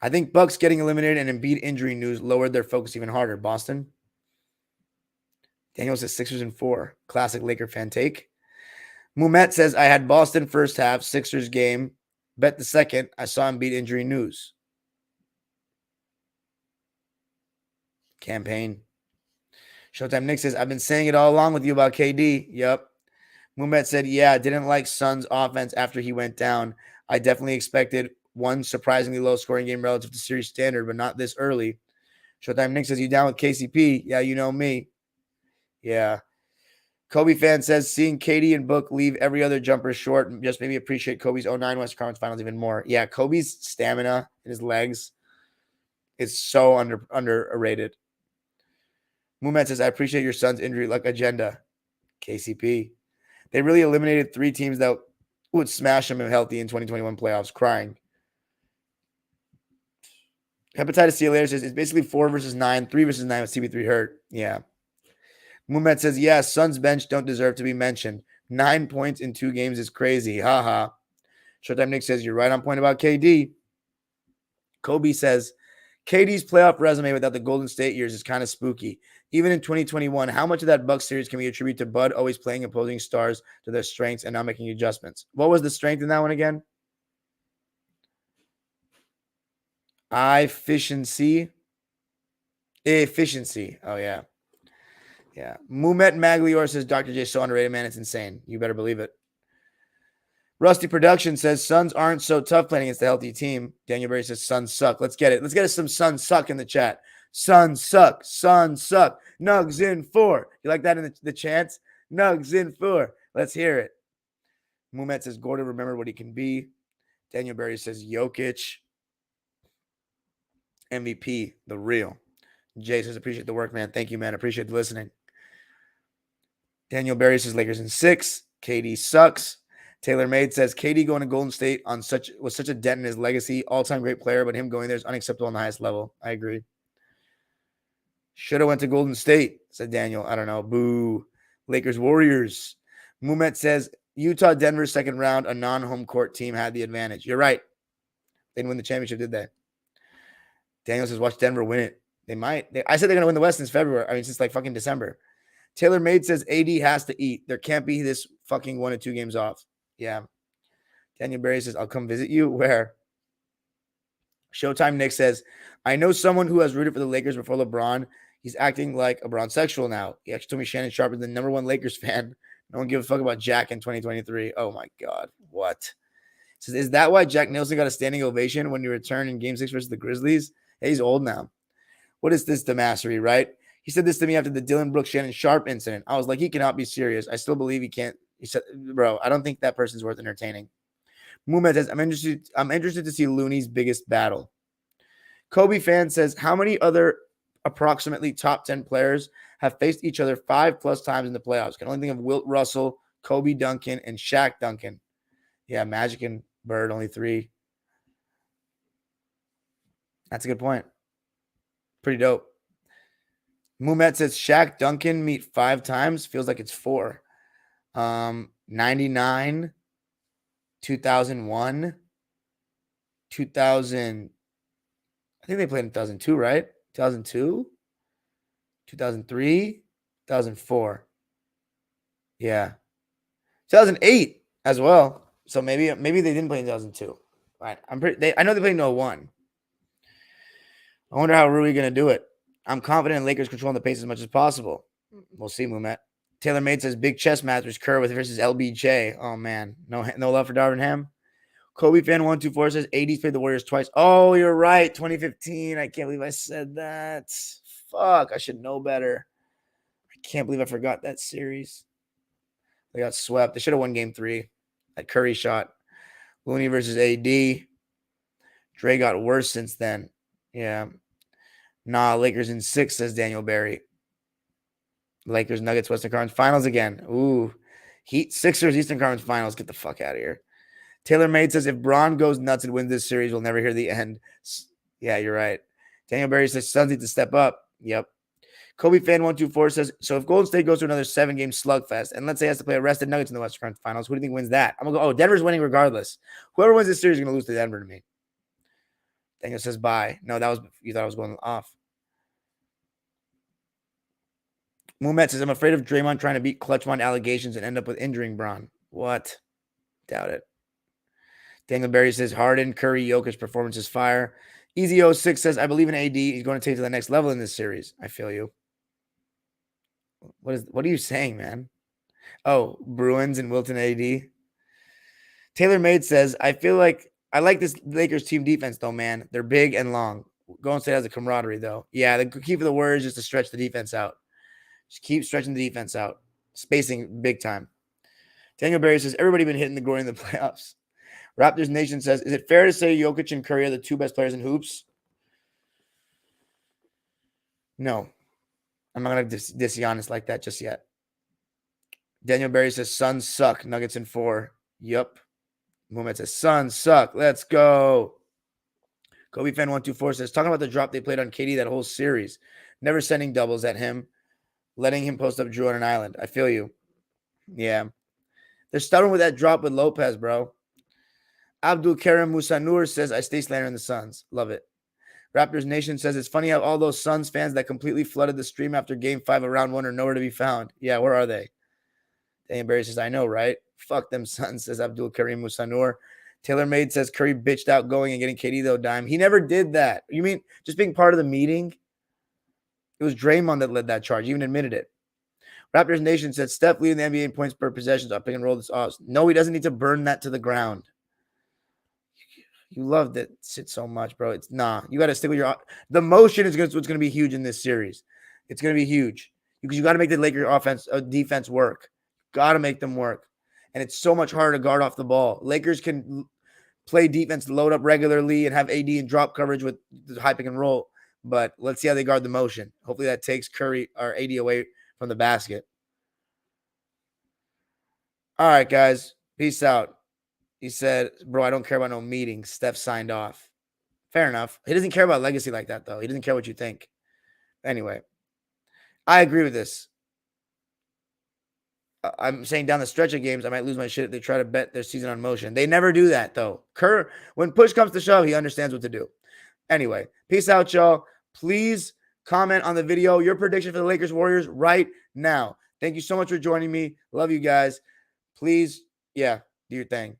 I think Bucks getting eliminated and Embiid injury news lowered their focus even harder. Boston. Daniel says Sixers in 4. Classic Laker fan take. Mumet says, I had Boston first half, Sixers game. Bet the second. I saw Embiid injury news. Campaign. Showtime Nick says, I've been saying it all along with you about KD. Yep. Mumet said, yeah, didn't like Suns offense after he went down. I definitely expected one surprisingly low-scoring game relative to series standard, but not this early. Showtime Nick says, you down with KCP? Yeah, you know me. Yeah. Kobe fan says, seeing KD and Book leave every other jumper short and just maybe appreciate Kobe's 09 Western Conference Finals even more. Yeah, Kobe's stamina in his legs is so underrated. Mumet says, I appreciate your son's injury luck agenda. KCP. They really eliminated 3 teams that would smash them if healthy in 2021 playoffs. Crying. Hepatitis C later says it's basically 4 versus 9, 3 versus 9 with CP3 hurt. Yeah. Mumet says, yeah, Suns bench don't deserve to be mentioned. 9 points in 2 games is crazy. Haha. Showtime Nick says, you're right on point about KD. Kobe says, KD's playoff resume without the Golden State years is kind of spooky. Even in 2021, how much of that Bucks series can we attribute to Bud always playing opposing stars to their strengths and not making adjustments? What was the strength in that one again? Efficiency. Oh, yeah. Yeah. Mumet Maglior says, Dr. J so underrated, man. It's insane. You better believe it. Rusty Production says, Suns aren't so tough playing against a healthy team. Daniel Berry says, Suns suck. Let's get it. Let's get us some Suns suck in the chat. Suns suck. Suns suck. Nugs in 4. You like that in the chants? Nugs in 4. Let's hear it. Mumet says, Gordon, remember what he can be. Daniel Berry says, Jokic. MVP, the real. Jay says, appreciate the work, man. Thank you, man. Appreciate the listening. Daniel Berry says, Lakers in 6. KD sucks. Taylor Made says, KD going to Golden State was such a dent in his legacy. All-time great player, but him going there is unacceptable on the highest level. I agree. Should have went to Golden State, said Daniel. I don't know. Boo. Lakers Warriors. Mumet says, Utah, Denver, second round, a non-home court team had the advantage. You're right. They didn't win the championship, did they? Daniel says, watch Denver win it. They might. I said they're going to win the West since February. I mean, since like fucking December. Taylor Made says, AD has to eat. There can't be this fucking 1 or 2 games off. Yeah. Daniel Berry says, I'll come visit you. Where? Showtime Nick says, I know someone who has rooted for the Lakers before LeBron. He's acting like a Bronsexual now. He actually told me Shannon Sharp is the #1 Lakers fan. No one gives a fuck about Jack in 2023. Oh my God. What? Says, is that why Jack Nicholson got a standing ovation when he returned in Game 6 versus the Grizzlies? Hey, he's old now. What is this Damassery, right? He said this to me after the Dylan Brooks Shannon Sharp incident. I was like, he cannot be serious. I still believe he can't. He said, bro, I don't think that person's worth entertaining. Muhammad says, I'm interested to see Looney's biggest battle. Kobe fan says, how many other approximately top 10 players have faced each other 5+ times in the playoffs? Can only think of Wilt Russell, Kobe Duncan, and Shaq Duncan. Yeah, Magic and Bird, only 3. That's a good point. Pretty dope. Muhammad says, Shaq Duncan meet 5 times. Feels like it's 4. 99, 2001, 2000. I think they played in 2002, right? 2002, 2003, 2004. Yeah. 2008 as well. So maybe they didn't play in 2002. Right. I know they played in 2001. I wonder how Rui going to do it. I'm confident in Lakers controlling the pace as much as possible. We'll see, Muhammad. Taylor Made says big chess match Kerr versus LBJ. Oh man, no love for Darvin Ham. Kobe fan 124 says AD's played the Warriors twice. Oh, you're right. 2015. I can't believe I said that. Fuck, I should know better. I can't believe I forgot that series. They got swept. They should have won game 3. That Curry shot. Looney versus AD. Dre got worse since then. Yeah. Nah, Lakers in 6, says Daniel Barry. Lakers, Nuggets, Western Conference Finals again. Ooh. Heat, Sixers, Eastern Conference Finals. Get the fuck out of here. Taylor Made says, if Bron goes nuts and wins this series, we'll never hear the end. Yeah, you're right. Daniel Barry says, Suns need to step up. Yep. Kobe fan 124 says, so if Golden State goes to another 7-game slugfest, and let's say has to play a rested Nuggets in the Western Conference Finals, who do you think wins that? I'm going to go, Denver's winning regardless. Whoever wins this series is going to lose to Denver to me. Daniel says, bye. No, you thought I was going off. Muhammad says, I'm afraid of Draymond trying to beat Clutchmont allegations and end up with injuring Bron. What? Doubt it. Daniel Barry says, Harden, Curry, Jokic performance is fire. Easy06 says, I believe in AD. He's going to take it to the next level in this series. I feel you. What are you saying, man? Oh, Bruins and Wilton AD. Taylor Made says, I feel like I like this Lakers team defense, though, man. They're big and long. Golden State has a camaraderie, though. Yeah, the key for the Warriors is to stretch the defense out. Just keep stretching the defense out. Spacing big time. Daniel Barry says, everybody been hitting the groin in the playoffs. Raptors Nation says, is it fair to say Jokic and Curry are the 2 best players in hoops? No. I'm not going to diss Giannis like that just yet. Daniel Barry says, Suns suck. Nuggets in 4. Yup. Muhammad says, Suns suck. Let's go. Kobe fan 124 says, talking about the drop they played on KD that whole series. Never sending doubles at him. Letting him post up Drew on an island. I feel you. Yeah. They're stubborn with that drop with Lopez, bro. Abdul Karim Musanur says, I stay slandering the Suns. Love it. Raptors Nation says, it's funny how all those Suns fans that completely flooded the stream after Game 5 of Round 1 are nowhere to be found. Yeah, where are they? Daniel Barry says, I know, right? Fuck them Suns, says Abdul Karim Musanur. Taylor Made says, Curry bitched out going and getting KD, though, dime. He never did that. You mean just being part of the meeting? It was Draymond that led that charge. He even admitted it. Raptors Nation said, Steph leading the NBA in points per possession. So I'll pick and roll this off. No, he doesn't need to burn that to the ground. You love that shit so much, bro. It's you got to stick with your the motion is what's going to be huge in this series. It's going to be huge because you got to make the Lakers defense work. Got to make them work. And it's so much harder to guard off the ball. Lakers can play defense, load up regularly and have AD and drop coverage with the high pick and roll. But let's see how they guard the motion. Hopefully that takes Curry or AD away from the basket. All right, guys. Peace out. He said, bro, I don't care about no meetings. Steph signed off. Fair enough. He doesn't care about legacy like that, though. He doesn't care what you think. Anyway, I agree with this. I'm saying down the stretch of games, I might lose my shit if they try to bet their season on motion. They never do that, though. Kerr, when push comes to shove, he understands what to do. Anyway, peace out, y'all. Please comment on the video your prediction for the Lakers Warriors right now. Thank you so much for joining me. Love you guys. Please, do your thing.